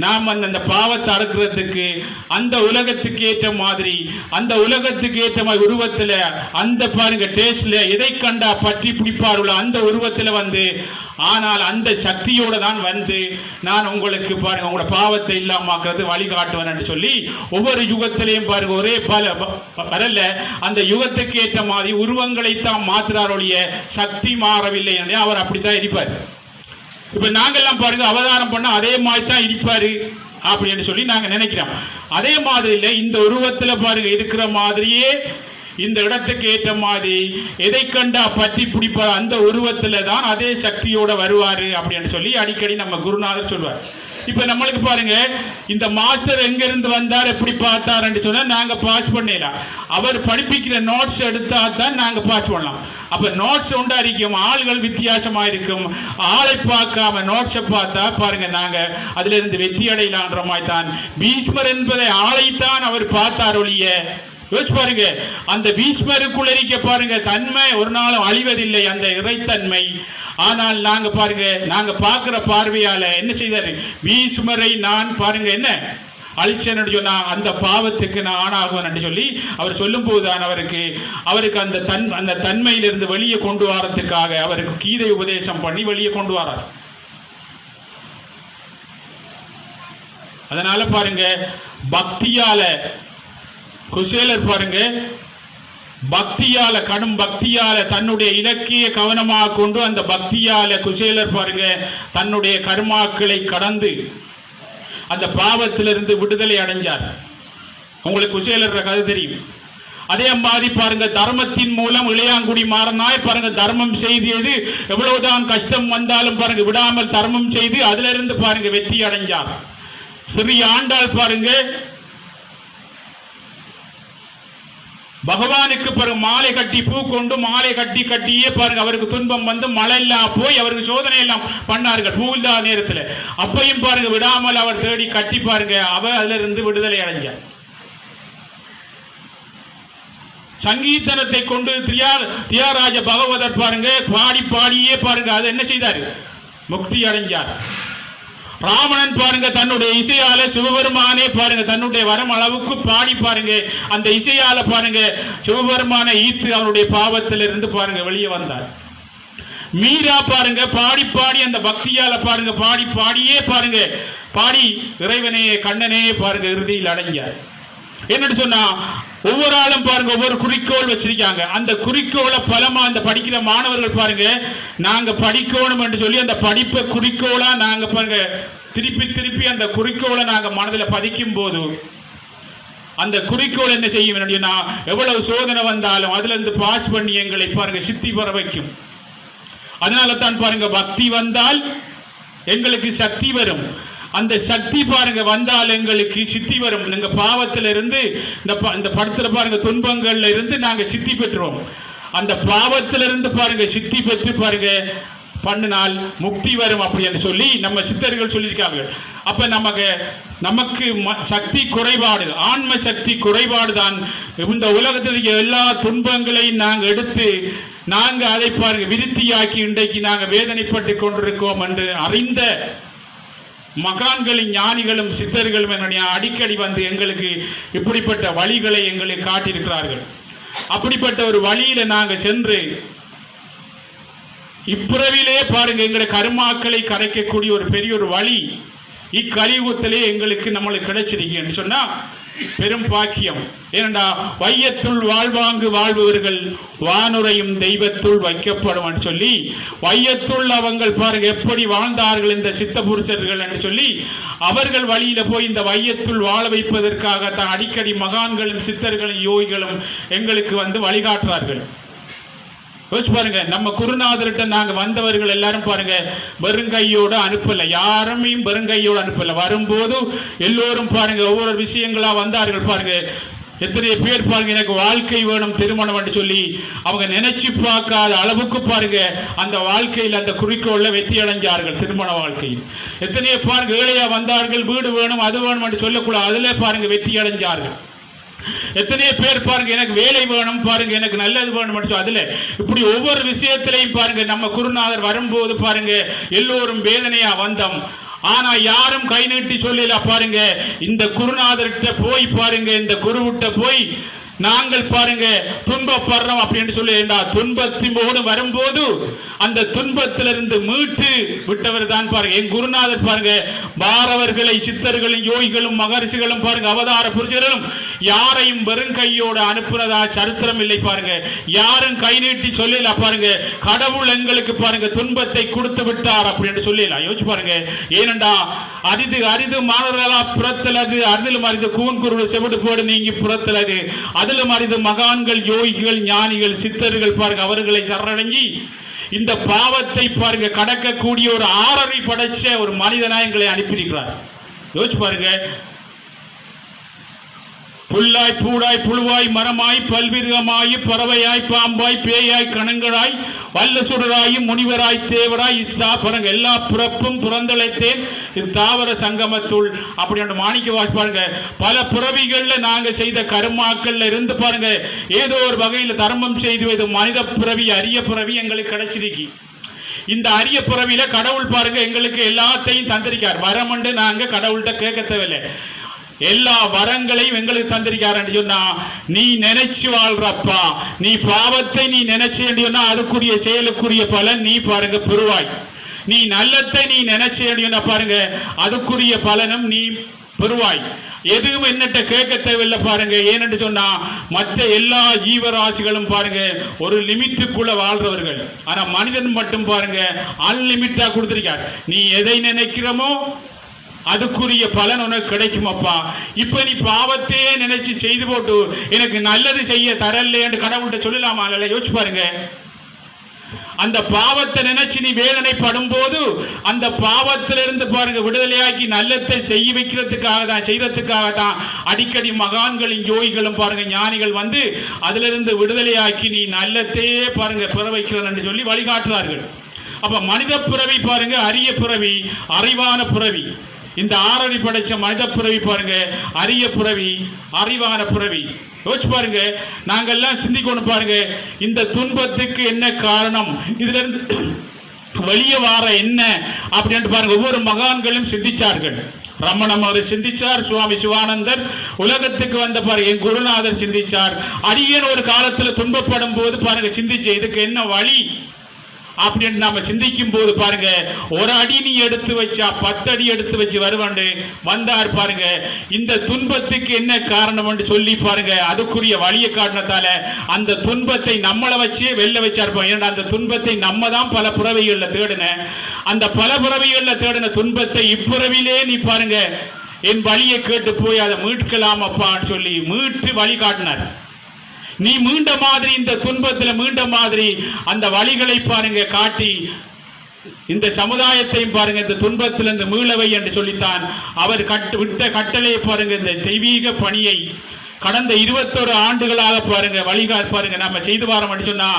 நாம் அந்த பாவத்தை அறுக்கிறதுக்கு அந்த உலகத்துக்கு ஏற்ற மாதிரி அந்த உலகத்துக்கு ஏற்ற மாதிரி உருவத்தில் அந்த பாருங்க டேஸ்ட்ல எதை கண்டா பற்றி பிடிப்பாருள்ள அந்த உருவத்தில் வந்து ஆனால் அந்த சக்தியோட தான் வந்து நான் உங்களுக்கு பாருங்க உங்களோட பாவத்தை இல்லாமக்கிறது வழிகாட்டுவேன் என்று சொல்லி ஒவ்வொரு யுகத்திலையும் பாருங்க ஒரே பல வரல அந்த யுகத்துக்கு ஏற்ற மாதிரி உருவங்களை தான் மாற்றுறாருடைய சக்தி மாறவில்லை என்று அவர் அப்படித்தான் இருப்பார். இப்ப நாங்கெல்லாம் பாருங்க அவதாரம் பண்ண அதே மாதிரி தான் இருப்பாரு அப்படின்னு சொல்லி நாங்க நினைக்கிறோம். அதே மாதிரி இல்லை இந்த உருவத்துல பாருங்க இருக்கிற மாதிரியே இந்த இடத்துக்கு ஏற்ற மாதிரி எதை கண்டா பற்றி பிடிப்பார் அந்த உருவத்துல தான் அதே சக்தியோட வருவாரு அப்படின்னு சொல்லி அடிக்கடி நம்ம குருநாதர் சொல்வார். இப்ப நம்மளுக்கு பாருங்க இந்த மாஸ்டர் எங்க இருந்து வந்தார் எப்படி பார்த்தாருன்னு சொன்னா நாங்க பாஸ் பண்ணலாம். அவர் படிப்பிக்கிற நோட்ஸ் எடுத்தா தான் நாங்க பாஸ் பண்ணலாம். அப்ப நோட்ஸ் உண்டாரிக்கும் ஆள்கள் வித்தியாசமா இருக்கும். ஆளை பார்க்காம நோட்ஸை பார்த்தா பாருங்க நாங்க அதுல இருந்து வெற்றி அடையலான்ற மாதிரி தான் பீஷ்மர் என்பதை ஆளைத்தான் அவர் பார்த்தார் ஒழிய யோசிச்சு பாருங்க அந்த பீஷ்மருக்குள்ள இருக்க பாருங்க தன்மை ஒரு நாளும் அழிவதில்லை அந்த இறைத்தன்மை. ஆனால் நாங்க பாருங்க நாங்க பார்க்கிற பார்வையால என்ன செய்தாரு பீஷ்மரை நான் பாருங்க என்ன அழிச்சேன்னு சொன்னா அந்த பாவத்துக்கு நான் ஆணாகுவேன் சொல்லி அவர் சொல்லும் போதுதான் அவருக்கு அந்த தன்மையிலிருந்து வெளியே கொண்டு வரத்துக்காக அவருக்கு கீதை உபதேசம் பண்ணி வெளியே கொண்டு வரார். அதனால பாருங்க பக்தியால குசேலர் பாருங்க பக்தியால கடும் பக்தியால தன்னுடைய இலக்கிய கவனமாக கொண்டு அந்த பக்தியால குசேலர் பாருங்க தன்னுடைய கர்மாக்களை கடந்து அந்த பாவத்திலிருந்து விடுதலை அடைஞ்சார். உங்களுக்கு குசேலர் கதை தெரியும். அதே மாதிரி பாருங்க தர்மத்தின் மூலம் இளையாங்குடி மாறனாய் பாருங்க தர்மம் செய்தது எவ்வளவுதான் கஷ்டம் வந்தாலும் பாருங்க விடாமல் தர்மம் செய்து அதுல இருந்து பாருங்க வெற்றி அடைஞ்சார். சிறிய ஆண்டாள் பாருங்க பகவானுக்கு பிறகு மாலை கட்டி பூ கொண்டு மாலை கட்டியே பாருங்க அவருக்கு துன்பம் வந்து மழை எல்லாம் போய் அவருக்கு சோதனை எல்லாம் பண்ணார்கள் பூ இல்லாத நேரத்தில். அப்பையும் பாருங்க விடாமல் அவர் தேடி கட்டி பாருங்க அவர் அதுல இருந்து விடுதலை அடைஞ்சார். சங்கீதனத்தை கொண்டு தியாகராஜ பகவதர் பாருங்க பாடியே பாருங்க அதை என்ன செய்தார் முக்தி அடைஞ்சார். ராவணன் பாருங்க தன்னுடைய இசையால சிவபெருமானே பாருங்க தன்னுடைய வரம் அளவுக்கு பாடி பாருங்க அந்த இசையால பாருங்க சிவபெருமான ஈர்த்து அவருடைய பாவத்திலிருந்து பாருங்க வெளியே வந்தார். மீரா பாருங்க பாடி அந்த பக்தியால பாருங்க பாடியே பாருங்க பாடி இறைவனே கண்ணனே பாருங்க இறுதியில் அடைஞ்சார். என்னன்னு சொன்னா ஒவ்வொரு ஆளும் பாருங்க ஒவ்வொரு குறிக்கோள் வச்சிருக்காங்க. அந்த குறிக்கோளை பலமா அந்த படிக்கிற மாணவர்கள் பாருங்க நாங்க படிக்கணும் என்று சொல்லி அந்த படிப்பை குறிக்கோளா நாங்க பாருங்க திருப்பி அந்த குறிக்கோளை நாங்க மனதில் பதிக்கும் போது அந்த குறிக்கோள் என்ன செய்யும் அப்படின்னா எவ்வளவு சோதனை வந்தாலும் அதுல இருந்து பாஸ் பண்ணி எங்களை பாருங்க சித்தி பெற வைக்கும். அதனால தான் பாருங்க பக்தி வந்தால் எங்களுக்கு சக்தி வரும். அந்த சக்தி பாருங்க வந்தால் எங்களுக்கு சித்தி வரும். நீங்க பாவத்தில இருந்து இந்த படத்துல பாருங்க துன்பங்கள்ல இருந்து நாங்க சித்தி பெற்றுவோம். அந்த பாவத்திலிருந்து பாருங்க சித்தி பெற்று பாருங்க பண்ணினால் முக்தி வரும் அப்படின்னு சொல்லி நம்ம சித்தர்கள் சொல்லியிருக்காங்க. அப்ப நமக்கு சக்தி குறைபாடு ஆன்ம சக்தி குறைபாடு தான். இந்த உலகத்தில் எல்லா துன்பங்களையும் நாங்கள் எடுத்து நாங்க அதை பாருங்க விருத்தியாக்கி இன்றைக்கு நாங்க வேதனைப்பட்டு கொண்டிருக்கோம் என்று அறிந்த மகான்களின் ஞானிகளும் சித்தர்களும் அடிக்கடி வந்து எங்களுக்கு இப்படிப்பட்ட வழிகளை எங்களுக்கு காட்டியிருக்கிறார்கள். அப்படிப்பட்ட ஒரு வழியில நாங்க சென்று இப்பிறவிலே பாருங்க எங்களை கருமாக்களை கரைக்கக்கூடிய ஒரு பெரிய ஒரு வழி இக்கலியுகத்திலே நம்மளுக்கு கிடைச்சிருக்கு சொன்னா பெரும் பாக்கியம். ஏனண்டா வையத்துள் வாழ்வாங்கு வாழ்பவர்கள் வானுரையும் தெய்வத்துள் வைக்கப்படும் சொல்லி வையத்துள் அவங்கள் பாருங்க எப்படி வாழ்ந்தார்கள் இந்த சித்த புருஷர்கள் என்று சொல்லி அவர்கள் வழியில போய் இந்த வையத்துள் வாழ வைப்பதற்காக தான் அடிக்கடி மகான்களும் சித்தர்களும் யோகிகளும் எங்களுக்கு வந்து வழிகாட்டுறார்கள். யோசிச்சு பாருங்க, நம்ம குருநாதர்கிட்ட நாங்க வந்தவர்கள் எல்லாரும் பாருங்க வெறுங்கையோட அனுப்பல, யாரையும் வெறுங்கையோட அனுப்பல. வரும்போது எல்லோரும் பாருங்க ஒவ்வொரு விஷயங்களா வந்தார்கள் பாருங்க. எத்தனை பேர் பாருங்க எனக்கு வாழ்க்கை வேணும் திருமணம் என்று சொல்லி அவங்க நினைச்சு பார்க்காத அளவுக்கு பாருங்க அந்த வாழ்க்கையில் அந்த குறிக்கோள்ல வெற்றி அடைஞ்சார்கள் திருமண வாழ்க்கையில். எத்தனையோ பாருங்க ஏழையா வந்தார்கள், வீடு வேணும் அது வேணும் என்று சொல்லக்கூடாது, அதுல பாருங்க வெற்றி அடைஞ்சார்கள். எத்தனையோ பேர் பாருங்க எனக்கு வேலை வேணும் பாருங்க, எனக்கு நல்லது வேணும், அதுல இப்படி ஒவ்வொரு விஷயத்திலையும் பாருங்க நம்ம குருநாதர் வரும்போது பாருங்க எல்லோரும் வேதனையா வந்தோம். ஆனா யாரும் கை நீட்டி சொல்லல பாருங்க. இந்த குருநாதர்கிட்ட போய் பாருங்க, இந்த குருவிட்ட போய் நாங்கள் பாருங்க துன்பப்படுறோம் அப்படின்னு சொல்லி, துன்பத்தினோடு வரும்போது அந்த துன்பத்திலிருந்து மீட்டு விட்டவர் தான் பாருங்க என் குருநாதர். பாருங்க பாரவர்களை சித்தர்களும் யோகிகளும் மகர்ஷிகளும் பாருங்க அவதார புருஷர்களும் யாரையும் வெறும் கையோடு அனுப்புறதா சரித்திரம் இல்லை பாருங்க. யாரும் கை நீட்டி சொல்லல பாருங்க. கடவுள் எங்களுக்கு பாருங்க துன்பத்தை கொடுத்து விட்டார் அப்படின்னு சொல்லலாம். யோசிச்சு பாருங்க. ஏனண்டா அரிது அரிது மாணவர்களா புறத்தலது, அரிதிலும் அரிது கூன் குருடு செவிடு போடு நீங்கி புறத்தலது, அதிலும் அரிது மகான்கள் யோகிகள் ஞானிகள் சித்தர்கள் பாருங்க அவர்களை சரணடைஞ்சி இந்த பாவத்தை பாருங்க கடக்கக்கூடிய ஒரு ஆறரை படைச்ச ஒரு மனிதனாய் எங்களை அனுப்பியிருக்கிறார். யோசிச்சு பாருங்க. புல்லாய் பூடாய் புழுவாய் மரமாய் பல்விருகமாய் பறவையாய் பாம்பாய் பேயாய் கணங்களாய் வல்ல சுடராயும் முனிவராய் தேவராய் பாருங்க எல்லா பிறப்பும் புறந்தழைத்தேன் தாவர சங்கமத்துள் அப்படி மாணிக்க வாசி பாருங்க. பல பிறவிகள்ல நாங்க செய்த கருமாக்கள்ல இருந்து பாருங்க ஏதோ ஒரு வகையில தர்மம் செய்து மனித பிறவி அரிய பிறவி எங்களுக்கு கிடைச்சிருக்கு. இந்த அரிய பிறவியில கடவுள் பாருங்க எங்களுக்கு எல்லாத்தையும் தந்திருக்கார். வரமண்டு நாங்க கடவுள்கிட்ட கேட்க தேவையில்லை, எல்லா வரங்களையும் எங்களுக்கு தந்திருக்காரு. சொன்னா நீ நினைச்சு வாழ்றப்பா, நீ பாவத்தை நீ நினைச்சேன்னா அதுக்குரிய செயலுக்குரிய பலன் நீ பாருங்க பெறுவாய். நீ நல்லத்தை நீ நினைச்சேன்னா பாருங்க அதுக்குரிய பலனும் நீ பெறுவாய். எதுவும் என்னட்ட கேட்க தேவையில்லை பாருங்க. ஏனென்று சொன்னா மற்ற எல்லா ஜீவராசிகளும் பாருங்க ஒரு லிமிட்டுக்குள்ள வாழ்றவர்கள். ஆனா மனிதன் மட்டும் பாருங்க அன்லிமிட்டா கொடுத்திருக்கார். நீ எதை நினைக்கிறமோ அதுக்குரிய பலன் உனக்கு கிடைக்கும் அப்பா. இப்ப நீ பாவத்தையே நினைச்சு செய்து போட்டு எனக்கு நல்லது செய்ய தரல என்று கடவுள்கிட்ட சொல்லலாமா? யோசிச்சு பாருங்க. அந்த பாவத்தை நினைச்சு நீ வேதனைப்படும் போது அந்த பாவத்திலிருந்து பாருங்க விடுதலையாக்கி நல்லத்தை செய்ய வைக்கிறதுக்காக தான் செய்யறதுக்காக தான் அடிக்கடி மகான்களும் யோகிகளும் பாருங்க ஞானிகள் வந்து அதிலிருந்து விடுதலையாக்கி நீ நல்லத்தையே பாருங்க பெற வைக்கிறேன் என்று சொல்லி வழிகாட்டுறார்கள். அப்ப மனித பிறவி பாருங்க அரிய பிறவி, அறிவான பிறவி. இந்த ஆறடி படைச்ச மனித பிறவி பாருங்க அரிய பிறவி, அறிவான பிறவி. யோசிச்சு பாருங்க. நாங்கெல்லாம் சிந்திக்கணும் பாருங்க இந்த துன்பத்துக்கு என்ன காரணம், இதுல இருந்து வெளியே வார என்ன அப்படின்னு பாருங்க ஒவ்வொரு மகான்களும் சிந்திச்சார்கள். ரமணம் அவர் சிந்திச்சார், சுவாமி சிவானந்தர் உலகத்துக்கு வந்த பாருங்க என் குருநாதர் சிந்திச்சார். அடியேன் ஒரு காலத்துல துன்பப்படும் போது பாருங்க சிந்திச்ச இதுக்கு என்ன வழி அப்படின்னு நாம சிந்திக்கும் போது பாருங்க ஒரு அடி நீ எடுத்து வச்சா 10 அடி எடுத்து வச்சு வருவாண்டு வந்தார் பாருங்க. இந்த துன்பத்துக்கு என்ன காரணம் என்று சொல்லி பாருங்க அதுக்குரிய வழியை காட்டினதால அந்த துன்பத்தை நம்மளை வச்சே வெளில வச்சாருப்போம். ஏன்னா அந்த துன்பத்தை நம்ம தான் பல புறவைகள்ல தேடின, அந்த பல புறவைகள்ல தேடின துன்பத்தை இப்புறவிலே நீ பாருங்க என் வழியை கேட்டு போய் அதை மீட்கலாம் அப்பான்னு சொல்லி மீட்டு வழி காட்டினார். நீ மீண்ட மாதிரி இந்த துன்பத்தில் மீண்ட மாதிரி அந்த வழிகளை பாருங்க காட்டி இந்த சமுதாயத்தையும் பாருங்க இந்த துன்பத்திலிருந்து மீளவை என்று சொல்லித்தான் அவர் விட்ட கட்டளையை பாருங்க. இந்த தெய்வீக பணியை கடந்த 21 ஆண்டுகளாக பாருங்க வழிகாட்டு பாருங்க நம்ம செய்து வாரம் அப்படி சொன்னா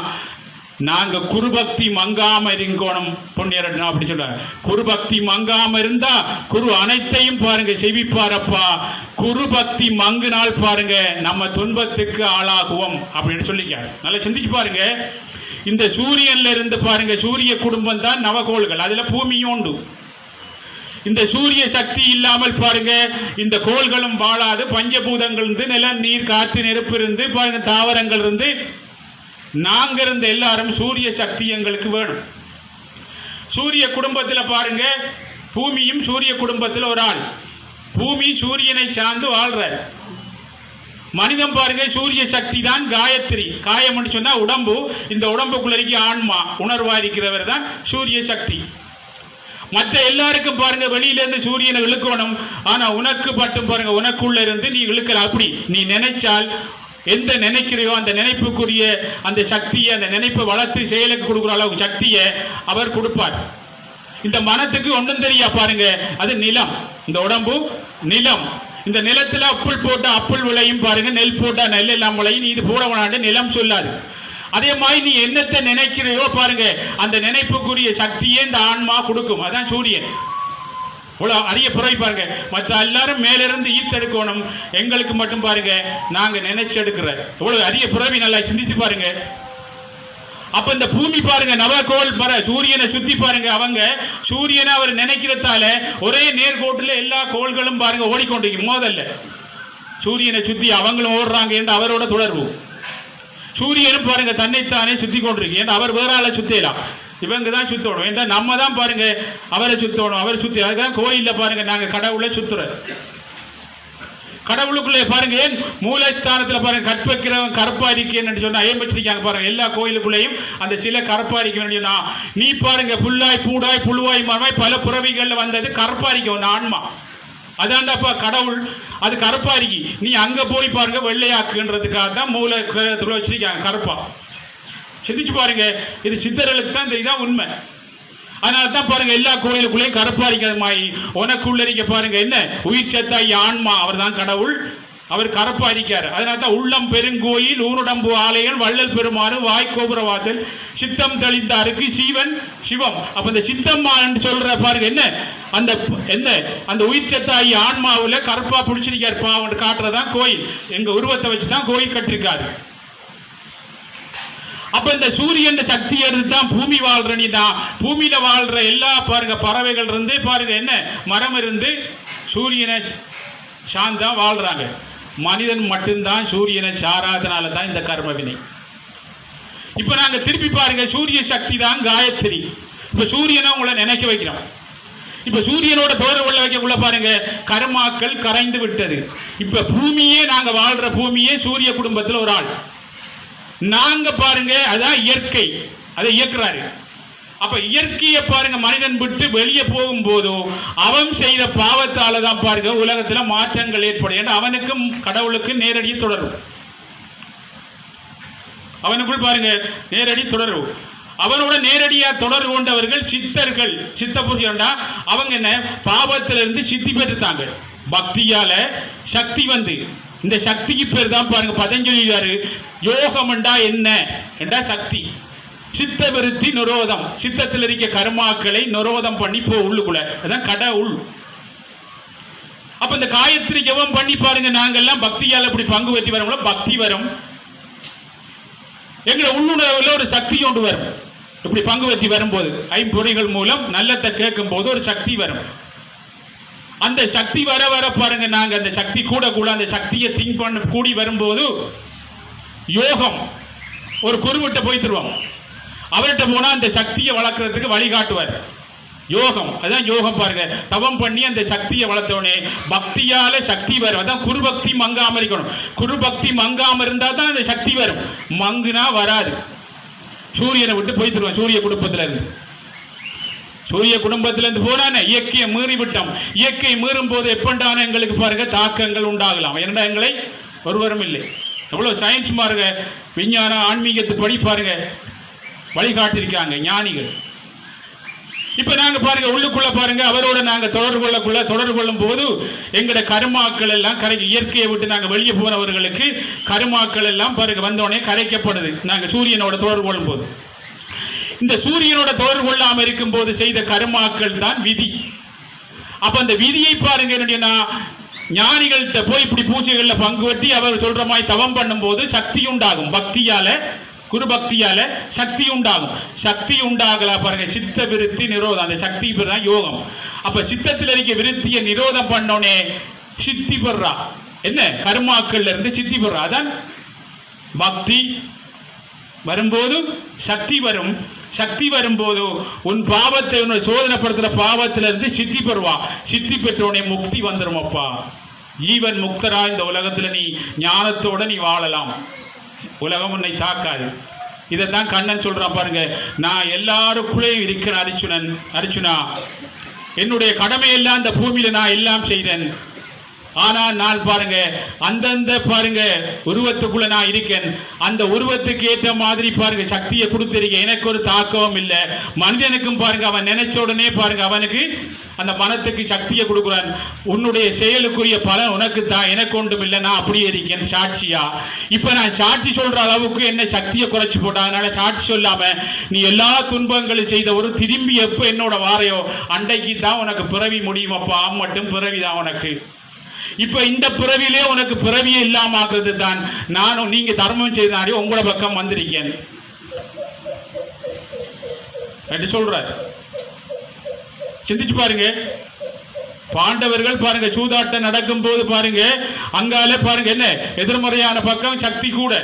நாங்க குருபக்தி மங்காம இருக்கணும் பொன்னியர் அப்படி சொல்றாங்க. குருபக்தி மங்காம இருந்தா குரு அனைத்தையும் பாருங்க செவிப்பாரப்பா. குருபக்தி மங்குனால் பாருங்க நம்ம துன்பத்துக்கு ஆளாகுவோம் அப்படின்னு சொல்லிக்க. நல்லா சிந்திச்சு பாருங்க. இந்த சூரியன்ல இருந்து பாருங்க சூரிய குடும்பம் தான் நவகோள்கள், அதுல பூமியும் உண்டு. இந்த சூரிய சக்தி இல்லாமல் பாருங்க இந்த கோள்களும் வாழாது. பஞ்சபூதங்கள் இருந்து நிலம் நீர் காற்று நெருப்பு இருந்து பாருங்க தாவரங்கள் இருந்து நாங்க இருந்த எல்லாரும் சூரிய சக்தி எங்களுக்கு வேணும். சூரிய குடும்பத்தில் பாருங்க பூமியும் சூரிய குடும்பத்தில் ஒரு ஆள். பூமி சூரியனை சார்ந்து வாழ்ற மனிதன் பாருங்க சூரிய சக்தி தான் காயத்ரி. காயம் சொன்னா உடம்பு, இந்த உடம்புக்குள்ள இருக்க ஆன்மா உணர்வா இருக்கிறவர் தான் சூரிய சக்தி. மற்ற எல்லாருக்கும் பாருங்க வெளியில இருந்து சூரியனை இழுக்கணும், ஆனா உனக்கு மட்டும் பாருங்க உனக்குள்ள இருந்து நீ இழுக்கல. அப்படி நீ நினைச்சால் எந்த நினைக்கிறையோ அந்த நினைப்புக்குரிய அந்த சக்தியை, அந்த நினைப்பை வளர்த்து செயலுக்கு கொடுக்குற அளவுக்கு சக்தியை அவர் கொடுப்பார். இந்த மனத்துக்கு ஒன்றும் தெரியா பாருங்க, அது நிலம். இந்த உடம்பு நிலம். இந்த நிலத்துல அப்புள் போட்டா அப்புள் விளையும் பாருங்க, நெல் போட்டா நெல் எல்லாம் விளையும். நீ இது போட வேணாண்டு நிலம் சொல்லாது. அதே மாதிரி நீ என்னத்தை நினைக்கிறையோ பாருங்க, அந்த நினைப்புக்குரிய சக்தியே இந்த ஆன்மா கொடுக்கும். அதான் சூரியன். அரிய புறவை பாருங்க. மற்ற எல்லாரும் மேலிருந்து ஈர்த்தெடுக்கணும், எங்களுக்கு மட்டும் பாருங்க நாங்க நினைச்சு எடுக்கிற இவ்வளவு அரிய புறவி. நல்லா சிந்திச்சு பாருங்க. அப்ப இந்த பூமி பாருங்க, நவகோள் சூரியனை சுத்தி பாருங்க. அவங்க சூரியனை அவர் நினைக்கிறதால ஒரே நேர்கோட்டில் எல்லா கோள்களும் பாருங்க ஓடிக்கொண்டிருக்கு. மோதல்ல சூரியனை சுத்தி அவங்களும் ஓடுறாங்க என்று அவரோட தொடர்பு. சூரியனும் பாருங்க தன்னைத்தானே சுத்தி கொண்டிருக்கு என்று அவர் வேற ஆளை சுத்தலாம். இவங்க தான் சுத்தணும் என்ற நம்ம தான் பாருங்க அவரை சுத்தணும். அவர் சுத்தி அதுதான் கோயில்ல பாருங்க நாங்க கடவுளை சுத்துற. கடவுளுக்குள்ளே பாருங்க ஏன் மூலஸ்தானத்தில் பாருங்க கற்பக்கிறவன் கருப்பா இருக்கேன்னு சொன்னா ஏன் வச்சிருக்காங்க பாருங்க. எல்லா கோயிலுக்குள்ளேயும் அந்த சில கருப்பா இருக்க சொன்னா நீ பாருங்க புல்லாய் பூடாய் புழுவாய் மரமாய் பல புறவிகள்ல வந்தது கருப்பா இருக்க ஆன்மா. அதான்டாப்பா கடவுள். அது கருப்பா இருக்கி. நீ அங்க போய் பாருங்க வெள்ளையாக்குன்றதுக்காக தான் மூல கிரகத்துல வச்சிருக்காங்க கருப்பா. சிந்திச்சு பாருங்க. இது சித்தர்களுக்கு தான் இதுதான் உண்மை. அதனால தான் பாருங்க எல்லா கோயிலுக்குள்ளேயும் கருப்பா இருக்கிற மாதிரி உனக்குள்ள இருக்க பாருங்க என்ன உயிர் சத்தாய் ஆன்மா. அவர் தான் கடவுள். அவர் கருப்பா இருக்காரு. அதனால தான் உள்ளம் பெருங்கோயில் ஊனுடம்பு ஆலயம் வள்ளல் பெருமாறு வாய்க்கோபுர வாசல் சித்தம் தெளிந்தாருக்கு சீவன் சிவம். அப்ப இந்த சித்தம்மா சொல்ற பாருங்க என்ன அந்த என்ன அந்த உயிர் சத்தாய் ஆன்மாவில் கருப்பா பிடிச்சிருக்காரு பாவம் காட்டுறதான் கோயில். எங்க உருவத்தை வச்சுதான் கோயில் கட்டிருக்காரு. அப்ப இந்த சூரியன் சக்தி தான் பூமி வாழ்றா. பூமியில வாழ்ற எல்லா பாருங்க பறவைகள் இருந்து பாருங்க என்ன மரம் இருந்து சூரியனை சார்ந்தா வாழ்றாங்க. மனிதன் மட்டும்தான் சூரியனை சாராதனால தான் இந்த கர்ம வினை. இப்ப நாங்க திருப்பி பாருங்க சூரிய சக்தி தான் காயத்ரி. இப்ப சூரியனை உங்களை நினைக்க வைக்கிறோம். இப்ப சூரியனோட தோற உள்ள வைக்கக்குள்ள பாருங்க கர்மாக்கள் கரைந்து விட்டது. இப்ப பூமியே நாங்க வாழ்ற பூமியே சூரிய குடும்பத்தில் ஒரு ஆள். நாங்க பாருங்க அதான் இயற்கை, அதை இயக்குறாரு. அப்ப இயற்கையை பாருங்க மனிதன் விட்டு வெளியே போகும் போதோ அவன் செய்த பாவத்தால தான் பாருங்க உலகத்துல மாற்றங்கள் ஏற்படும். ஏன்னா அவனுக்கும் கடவுளுக்கும் நேரடி தொடரும். அவனுக்குள் பாருங்க நேரடி தொடரும். அவனோட நேரடியா தொடர்பு கொண்டவர்கள் சித்தர்கள். சித்த புருஷன்டா அவங்க என்ன பாவத்திலிருந்து சித்தி பெற்றுட்டாங்க. பக்தியால சக்தி வந்து இந்த சக்திக்கு பேர் தான் பாருங்க பதஞ்சலியாரு யோகம் என்றா என்ன என்றா சக்தி. சித்த விருத்தி நிரோதம். சித்தத்தில் இருக்க கர்மாக்களை நிரோதம் பண்ணி போ உள்ளுக்குள்ள. அதான் கடவுள். அப்ப இந்த காயத்ரி ஜெபம் பண்ணி பாருங்க நாங்கெல்லாம் பக்தியால இப்படி பங்கு பெற்றி வரோம்ல பக்தி வரும். எங்களை உள்ளுணர்வுல ஒரு சக்தி கொண்டு வரும். இப்படி பங்கு பெற்றி வரும்போது ஐம்பொறிகள் மூலம் நல்லத்தை கேட்கும் போது ஒரு சக்தி வரும். அந்த சக்தி வர வர பாருங்க நாங்க அந்த சக்தி கூட கூட அந்த சக்தியை திங்க் பண்ண கூடி வரும்போது யோகம் ஒரு குருவிட்ட போய் தருவோம். அவர்கிட்ட போனா அந்த சக்தியை வளர்க்கறதுக்கு வழிகாட்டுவார். யோகம் அதான் யோகம் பாருங்க. தவம் பண்ணி அந்த சக்தியை வளர்த்தோடனே பக்தியால சக்தி வரும். அதான் குருபக்தி மங்காம இருக்கணும். குருபக்தி மங்காம இருந்தா தான் அந்த சக்தி வரும். மங்குனா வராது. சூரியனை விட்டு போய் தருவோம். சூரிய குடும்பத்துல இருந்து சூரிய குடும்பத்திலிருந்து போனானே இயற்கையை மீறி விட்டோம். இயற்கை மீறும் போது எப்பண்டான எங்களுக்கு பாருங்க தாக்கங்கள் உண்டாகலாம். ஏன்னா எங்களை ஒருவரும் இல்லை. எவ்வளவு சயின்ஸ் பாருங்க விஞ்ஞானம் ஆன்மீகத்தை படி பாருங்க வழிகாட்டிருக்காங்க ஞானிகள். இப்ப நாங்க பாருங்க உள்ளுக்குள்ள பாருங்க அவரோட நாங்க தொடர்பு கொள்ளும் போது எங்கட கருமாக்கள் எல்லாம் கரை இயற்கையை விட்டு நாங்க வெளியே போனவர்களுக்கு கருமாக்கள் எல்லாம் பாருங்க வந்தோடனே கரைக்கப்படுது. நாங்க சூரியனோட தொடர்பு கொள்ளும் போது இந்த சூரியனோட தொடர்பு கொள்ளாம இருக்கும் போது செய்த கர்மாக்கள் தான் விதி. அப்ப அந்த விதியை பாருங்க ஞானிகள்கிட்ட போய் இப்படி பூஜைகள்ல பங்கு பெற்றி அவர் சொல்ற மாதிரி தவம் பண்ணும் போது சக்தி உண்டாகும். பக்தியால குரு பக்தியால சக்தி உண்டாகும். சக்தி உண்டாகல பாருங்க சித்த விருத்தி நிரோதம். அந்த சக்தி பேர் தான் யோகம். அப்ப சித்தத்தில் இருக்க விருத்தியை நிரோதம் பண்ணோனே சித்தி பெறா. என்ன கர்மாக்கள்ல இருந்து சித்தி பெறா. அதான் பக்தி வரும்போது சக்தி வரும். சக்தி வரும்போது உன் பாவத்தை உன்னை சோதனைப்படுத்துற பாவத்திலிருந்து சித்தி பெறுவா. சித்தி பெற்றோனே முக்தி வந்துடும். அப்பா ஜீவன் முக்தரா இந்த உலகத்துல நீ ஞானத்தோட நீ வாழலாம். உலகம் உன்னை தாக்காது. இதைத்தான் கண்ணன் சொல்றான் பாருங்க. நான் எல்லாருக்குள்ளேயும் இருக்கிற அர்ஜுனா என்னுடைய கடமையெல்லாம் இந்த பூமியில நான் எல்லாம் செய்தேன். ஆனால் நான் பாருங்க அந்தந்த பாருங்க உருவத்துக்குள்ள நான் இருக்கேன். அந்த உருவத்துக்கு ஏற்ற மாதிரி பாருங்க சக்தியை கொடுத்திருக்கேன். எனக்கு ஒரு தாக்கமும் இல்லை. மனிதனுக்கும் பாருங்க அவன் நினைச்ச உடனே பாருங்க அவனுக்கு அந்த மனத்துக்கு சக்தியை கொடுக்குறான். உன்னுடைய செயலுக்குரிய பலன் உனக்கு தான், எனக்கு ஒன்றும் இல்லை, நான் அப்படியே இருக்கேன் சாட்சியா. இப்ப நான் சாட்சி சொல்ற அளவுக்கு என்ன சக்தியை குறைச்சி போட்டா. அதனால சாட்சி சொல்லாம நீ எல்லா துன்பங்களும் செய்த ஒரு திரும்பி எப்ப என்னோட வாரையோ அன்றைக்கு தான் உனக்கு பிறவி முடியும். அப்பா மட்டும் பிறவிதான் உனக்கு. இப்ப இந்த பிறவிலே உனக்கு பிறவியே இல்லாம ஆக்குறது தான் நானும் நீங்க தர்மம் செய்தாரே உங்களோட பக்கம் வந்திருக்கேன் சொல்றார். சிந்திச்சு பாருங்க. பாண்டவர்கள் பாருங்க சூதாட்டம் நடக்கும் போது பாருங்க அங்கால பாருங்க என்ன எதிர்மறையான பக்கம் சக்தி கூட.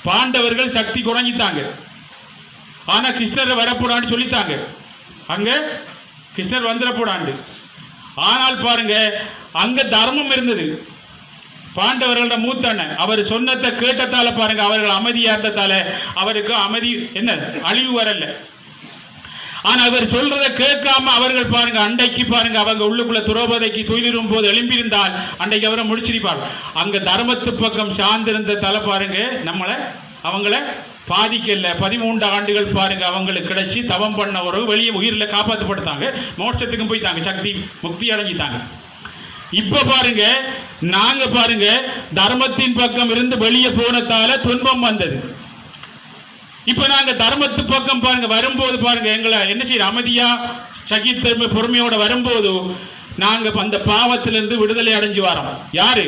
பாண்டவர்கள் சக்தி குறைஞ்சிட்டாங்க. ஆனா கிருஷ்ணர் வரப்போடான்னு சொல்லித்தாங்க. அங்க கிருஷ்ணர் வந்துடப்போடாண்டு. ஆனால் பாருங்க அங்க தர்மம் இருந்தது. பாண்டவர்களோட மூத்த அண்ணன் அவர் சொன்னதை கேட்டதால பாருங்க அவர்கள் அமைதியா இருந்ததால அவருக்கு அமைதி என்ன அழிவு வரல. ஆனா அவர் சொல்றதை கேட்காம அவர்கள் பாருங்க அண்டைக்கு பாருங்க அவங்க உள்ளுக்குள்ள துரோபதைக்கு துயிலிரும் போது எழும்பியிருந்தால் அன்றைக்கு அவரை முடிச்சிருப்பார். அங்க தர்மத்து பக்கம் சார்ந்திருந்த தலை பாருங்க நம்மளை அவங்கள பாதிக்கல. 13 ஆண்டுகள் பாருங்க அவங்களுக்கு கிடைச்சி தவம் பண்ண ஒரு வெளியே உயிரில காப்பாற்றப்படுத்தாங்க. மோட்சத்துக்கும் போய்த்தாங்க. சக்தி முக்தி அடைஞ்சிட்டாங்க. இப்ப பாருங்க நாங்க பாருங்க தர்மத்தின் பக்கம் இருந்து வெளியே போனதால துன்பம் வந்தது. இப்ப நாங்க தர்மத்து பக்கம் பாருங்க வரும்போது பாருங்க எங்களை என்ன செய்ய அமைதியா சகித்தன்மை பொறுமையோட வரும்போது நாங்க அந்த பாவத்திலிருந்து விடுதலை அடைஞ்சு வரோம். யாரு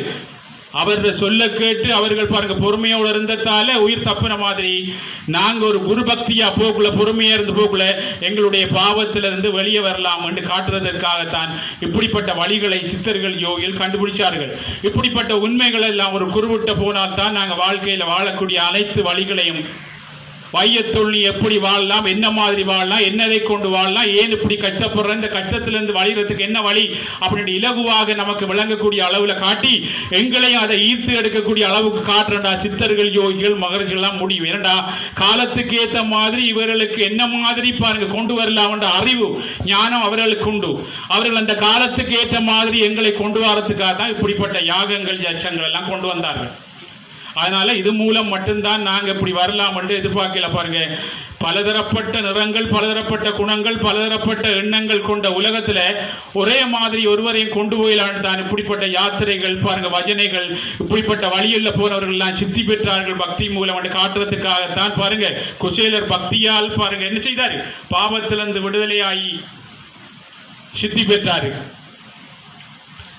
அவர்கள் சொல்ல கேட்டு அவர்கள் பாருங்க பொறுமையோடு இருந்ததால உயிர் தப்பின மாதிரி நாங்க ஒரு குரு பக்தியா போக்குல பொறுமையா இருந்து போக்குல எங்களுடைய பாவத்திலிருந்து வெளியே வரலாம் என்று காட்டுறதற்காகத்தான் இப்படிப்பட்ட வழிகளை சித்தர்கள் யோகிகள் கண்டுபிடிச்சார்கள். இப்படிப்பட்ட உண்மைகள் எல்லாம் ஒரு குருவிட்ட போனால் தான் நாங்க வாழ்க்கையில வாழக்கூடிய அனைத்து வழிகளையும் வையத்தொழி எப்படி வாழலாம், என்ன மாதிரி வாழலாம், என்னதை கொண்டு வாழலாம், ஏன் இப்படி கஷ்டப்படுற இந்த கஷ்டத்திலிருந்து வழிகிறதுக்கு என்ன வழி அப்படின்னு இலகுவாக நமக்கு விளங்கக்கூடிய அளவில் காட்டி எங்களையும் அதை ஈர்த்து எடுக்கக்கூடிய அளவுக்கு காட்டுறா சித்தர்கள் யோகிகள் மகர்ஷிகள்லாம் முடியும். ஏனண்டா காலத்துக்கு ஏற்ற மாதிரி இவர்களுக்கு என்ன மாதிரி பாருங்க கொண்டு வரலாம் என்ற அறிவு ஞானம் அவர்களுக்கு உண்டு. அவர்கள் அந்த காலத்துக்கு ஏற்ற மாதிரி எங்களை கொண்டு வரதுக்காக தான் இப்படிப்பட்ட யாகங்கள் யட்சங்கள் எல்லாம் கொண்டு வந்தார்கள். அதனால இது மூலம் மட்டும்தான் நாங்க இப்படி வரலாம் என்று எதிர்பார்க்கல. பாருங்க பலதரப்பட்ட நிறங்கள், பலதரப்பட்ட குணங்கள், பலதரப்பட்ட எண்ணங்கள் கொண்ட உலகத்துல ஒரே மாதிரி ஒருவரையும் கொண்டு போயிலான்னு தான் இப்படிப்பட்ட யாத்திரைகள் பாருங்க பஜனைகள் இப்படிப்பட்ட வழியில் போனவர்கள் எல்லாம் சித்தி பெற்றார்கள் பக்தி மூலம் என்று காட்டுறதுக்காகத்தான் பாருங்க குசேலர் பக்தியால் பாருங்க என்ன செய்தாரு பாவத்திலிருந்து விடுதலையாகி சித்தி பெற்றாரு.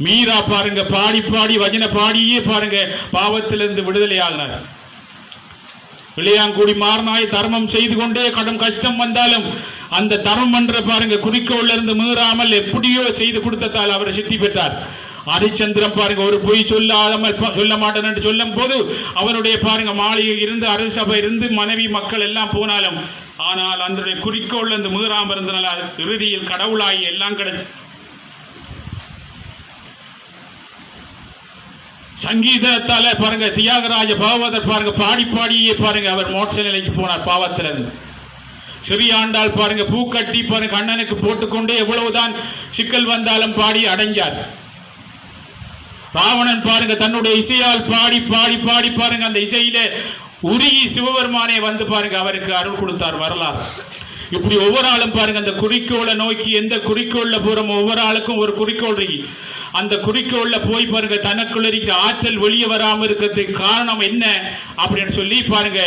மீரா பாருங்க பாடி பாடி வஜன பாடியே பாருங்க பாவத்திலிருந்து விடுதலை ஆகினார். இளையாங்குடி மாறனாய் தர்மம் செய்து கொண்டே கடும் கஷ்டம் வந்தாலும் அந்த தர்மம் என்ற பாருங்க குறிக்கோள் இருந்து மீறாமல் எப்படியோ செய்து கொடுத்ததால் அவரை சித்தி பெற்றார். ஹரிச்சந்திரன் பாருங்க ஒரு பொய் சொல்ல மாட்டேன் என்று சொல்லும் போது அவனுடைய பாருங்க மாளிகை இருந்து அரசபை இருந்து மனைவி மக்கள் எல்லாம் போனாலும் ஆனால் அந்த குறிக்கோள் இருந்து மீறாமல் இருந்தனால இறுதியில் கடவுளாகி எல்லாம் கிடைச்சு. சங்கீதத்தால பாருங்க தியாகராஜ பாகவதர் பாருங்க பாடி பாடியே பாருங்க அவர் மோட்ச நிலைக்கு போனார் பாவத்திலிருந்து. சிறியாண்டால் பாருங்க பூக்கட்டி பாருங்க கண்ணனுக்கு போட்டுக்கொண்டே எவ்வளவுதான் சிக்கல் வந்தாலும் பாடி அடைஞ்சார். ராவணன் பாருங்க தன்னுடைய இசையால் பாடி பாடி பாடி பாருங்க அந்த இசையில உருகி சிவபெருமானே வந்து பாருங்க அவருக்கு அருள் கொடுத்தார். வரலாறு இப்படி ஒவ்வொரு ஆளும் பாருங்க அந்த குறிக்கோளை நோக்கி எந்த குறிக்கோள்ல போறோமோ ஒவ்வொரு ஆளுக்கும் ஒரு குறிக்கோள் இருக்கு. அந்த குறிக்கோள்ல போய் பாருங்க தனக்குள்ள இருக்கிற ஆற்றல் வெளியே வராம இருக்கிறதுக்கு காரணம் என்ன அப்படின்னு சொல்லி பாருங்க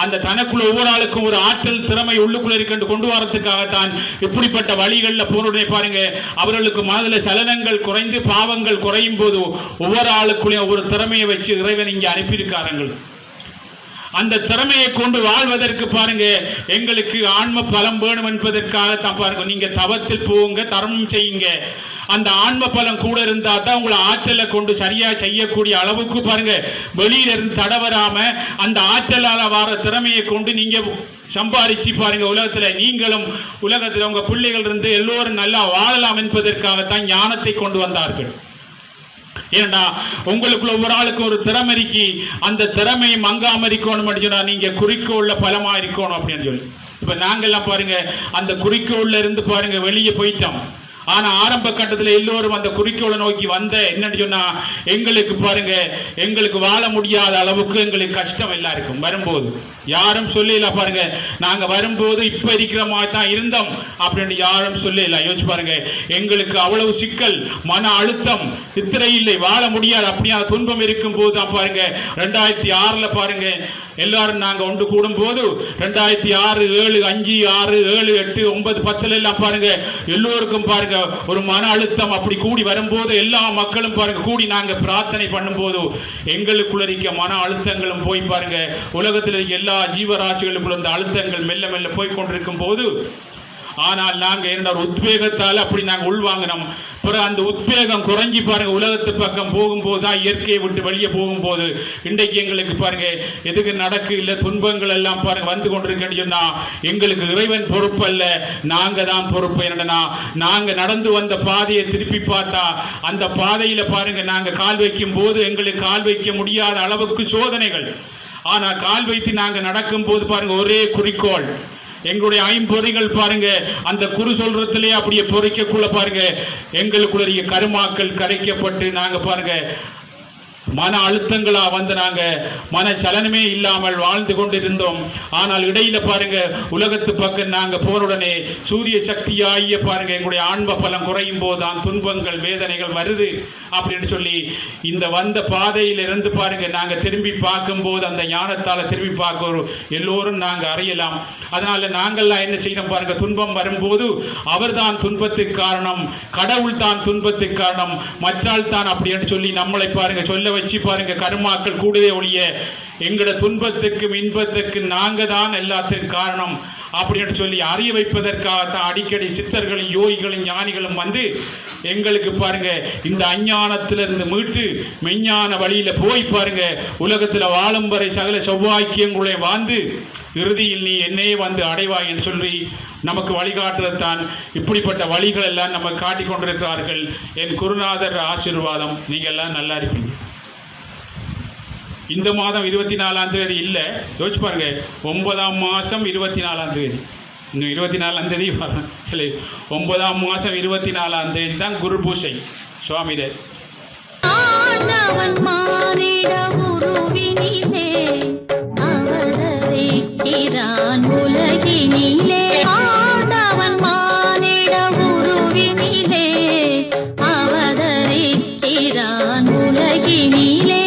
அந்த தனக்குள்ள ஒவ்வொரு ஆளுக்கும் ஒரு ஆற்றல் திறமை உள்ளுக்குள்ள இருக்கு கொண்டு வரதுக்காகத்தான் இப்படிப்பட்ட வழிகளில் போனுடனே பாருங்க அவர்களுக்கு மனதில் சலனங்கள் குறைந்து பாவங்கள் குறையும் போது ஒவ்வொரு ஆளுக்குள்ளேயும் ஒரு திறமையை வச்சு இறைவன் இங்கே அனுப்பியிருக்கார்கள். அந்த திறமையை கொண்டு வாழ்வதற்கு பாருங்க எங்களுக்கு ஆன்ம பலம் வேணும் என்பதற்காகத்தான் பாருங்க நீங்க தவத்தில் போங்க தர்மம் செய்யுங்க. அந்த ஆன்ம பலம் கூட இருந்தா தான் உங்களை ஆற்றலை கொண்டு சரியா செய்யக்கூடிய அளவுக்கு பாருங்க வெளியில இருந்து தடவராம அந்த ஆற்றலால வர திறமையை கொண்டு நீங்க சம்பாதிச்சு பாருங்க உலகத்துல நீங்களும் உலகத்துல உங்க பிள்ளைகள் இருந்து எல்லோரும் நல்லா வாழலாம் என்பதற்காகத்தான் ஞானத்தை கொண்டு வந்தார்கள். ஏண்டா உங்களுக்குள்ள ஒரு ஆளுக்கு ஒரு திறமை இருக்கு. அந்த திறமையை மங்காம இருக்கணும் அப்படின்னா நீங்க குறிக்கோள்ல பலமா இருக்கணும் அப்படின்னு சொல்லி இப்ப நாங்கெல்லாம் பாருங்க அந்த குறிக்கோள்ல இருந்து பாருங்க வெளியே போயிட்டோம். ஆனா ஆரம்ப கட்டத்தில் எல்லோரும் அந்த குறிக்கோளை நோக்கி வந்த என்னன்னு சொன்னா எங்களுக்கு பாருங்க எங்களுக்கு வாழ முடியாத அளவுக்கு எங்களுக்கு கஷ்டம் எல்லாருக்கும் வரும்போது யாரும் சொல்லல பாருங்க நாங்க வரும்போது இப்ப இருக்கிற மாதிரி தான் இருந்தோம் அப்படின்னு யாரும் சொல்லல யோசிச்சு பாருங்க எங்களுக்கு அவ்வளவு சிக்கல் மன அழுத்தம் சித்திரை இல்லை வாழ முடியாது அப்படியா துன்பம் இருக்கும் போது தான் பாருங்க 2006 பாருங்க எல்லாரும் நாங்க ஒன்று கூடும் போது 2006 7 5 6 7 8 9 10 எல்லாம் பாருங்க எல்லோருக்கும் பாருங்க ஒரு மன அழுத்தம் அப்படி கூடி வரும்போது எல்லா மக்களும் பாருங்க கூடி நாங்க பிரார்த்தனை பண்ணும்போது எங்களுக்குள்ள இருக்க மன அழுத்தங்களும் போய் பாருங்க உலகத்தில் இருக்க எல்லா ஜீவராசிகளுக்குள்ள இந்த அழுத்தங்கள் மெல்ல மெல்ல போய் கொண்டிருக்கும் போது ஆனால் நாங்க என்ன ஒரு உத்வேகத்தால் அப்படி நாங்க உள்வாங்கினோம் பிறகு அந்த உத்வேகம் குறைஞ்சி பாருங்க உலகத்து பக்கம் போகும்போது தான் இயற்கையை விட்டு வெளியே போகும்போது இன்றைக்கு எங்களுக்கு பாருங்க எதுக்கு நடக்கு இல்லை துன்பங்கள் எல்லாம் பாருங்க வந்து கொண்டிருக்கேன்னு சொன்னா எங்களுக்கு இறைவன் பொறுப்பு அல்ல நாங்க தான் பொறுப்பு. என்னன்னா நாங்க நடந்து வந்த பாதையை திருப்பி பார்த்தா அந்த பாதையில பாருங்க நாங்க கால் வைக்கும் போது எங்களுக்கு கால் வைக்க முடியாத அளவுக்கு சோதனைகள். ஆனா கால் வைத்து நாங்க நடக்கும் போது பாருங்க ஒரே குறிக்கோள் எங்களுடைய ஐம்பொறிகள் பாருங்க அந்த குரு சொல்றதுலே அப்படியே பொறிக்கக்குள்ள பாருங்க எங்களுக்குள்ள கருமாக்கள் கரைக்கப்பட்டு நாங்க பாருங்க மன அழுத்தங்களா வந்து நாங்க மன சலனமே இல்லாமல் வாழ்ந்து கொண்டிருந்தோம். ஆனால் இடையில பாருங்க உலகத்து பக்கம் நாங்க போருடனே சூரிய சக்தியாகிய பாருங்க எங்களுடைய ஆன்ம பலம் குறையும் போதுதான் துன்பங்கள் வேதனைகள் வருது அப்படின்னு சொல்லி இந்த வந்த பாதையிலிருந்து பாருங்க நாங்க திரும்பி பார்க்கும் போது அந்த ஞானத்தால திரும்பி பார்க்க எல்லோரும் நாங்க அறியலாம். அதனால நாங்கள்லாம் என்ன செய்யணும் பாருங்க துன்பம் வரும்போது அவர் தான் துன்பத்துக்கு காரணம், கடவுள் தான் துன்பத்துக்கு காரணம், மற்றால் தான் அப்படின்னு சொல்லி நம்மளை பாருங்க சொல்ல வச்சு பாருங்க கருமாக்கள் கூடுதே ஒழிய எங்கட துன்பத்துக்கும் இன்பத்துக்கும் நாங்க தான் எல்லாத்துக்கும் காரணம் அப்படின்னு சொல்லி அறிய வைப்பதற்காகத்தான் அடிக்கடி சித்தர்களும் யோகிகளும் ஞானிகளும் வந்து எங்களுக்கு பாருங்க இந்த அஞ்ஞானத்திலிருந்து மீட்டு மெஞ்ஞான வழியில போய் பாருங்க உலகத்துல வாழும் வரை சகல செவ்வாய்க்கியங்களை வாழ்ந்து இறுதியில் நீ என்னையே வந்து அடைவாய் என்று சொல்லி நமக்கு வழிகாட்டுறதான் இப்படிப்பட்ட வழிகள் எல்லாம் நம்ம காட்டிக் கொண்டிருக்கிறார்கள். என் குருநாதர் ஆசீர்வாதம். நீங்க எல்லாம் நல்லா இருப்பீங்க. இந்த மாதம் 24ஆம் தேதி இல்லை, யோசிச்சு பாருங்க 9ஆம் மாதம் 24ஆம் தேதி, இன்னும் 24ஆம் தேதி இல்லை, 9ஆம் மாதம் 24ஆம் தேதி தான் குரு பூசை சுவாமியிட. உலகினிலே ஆண்டவன் மானிட உருவினிலே அவதரிக்கிறான் உலகினிலே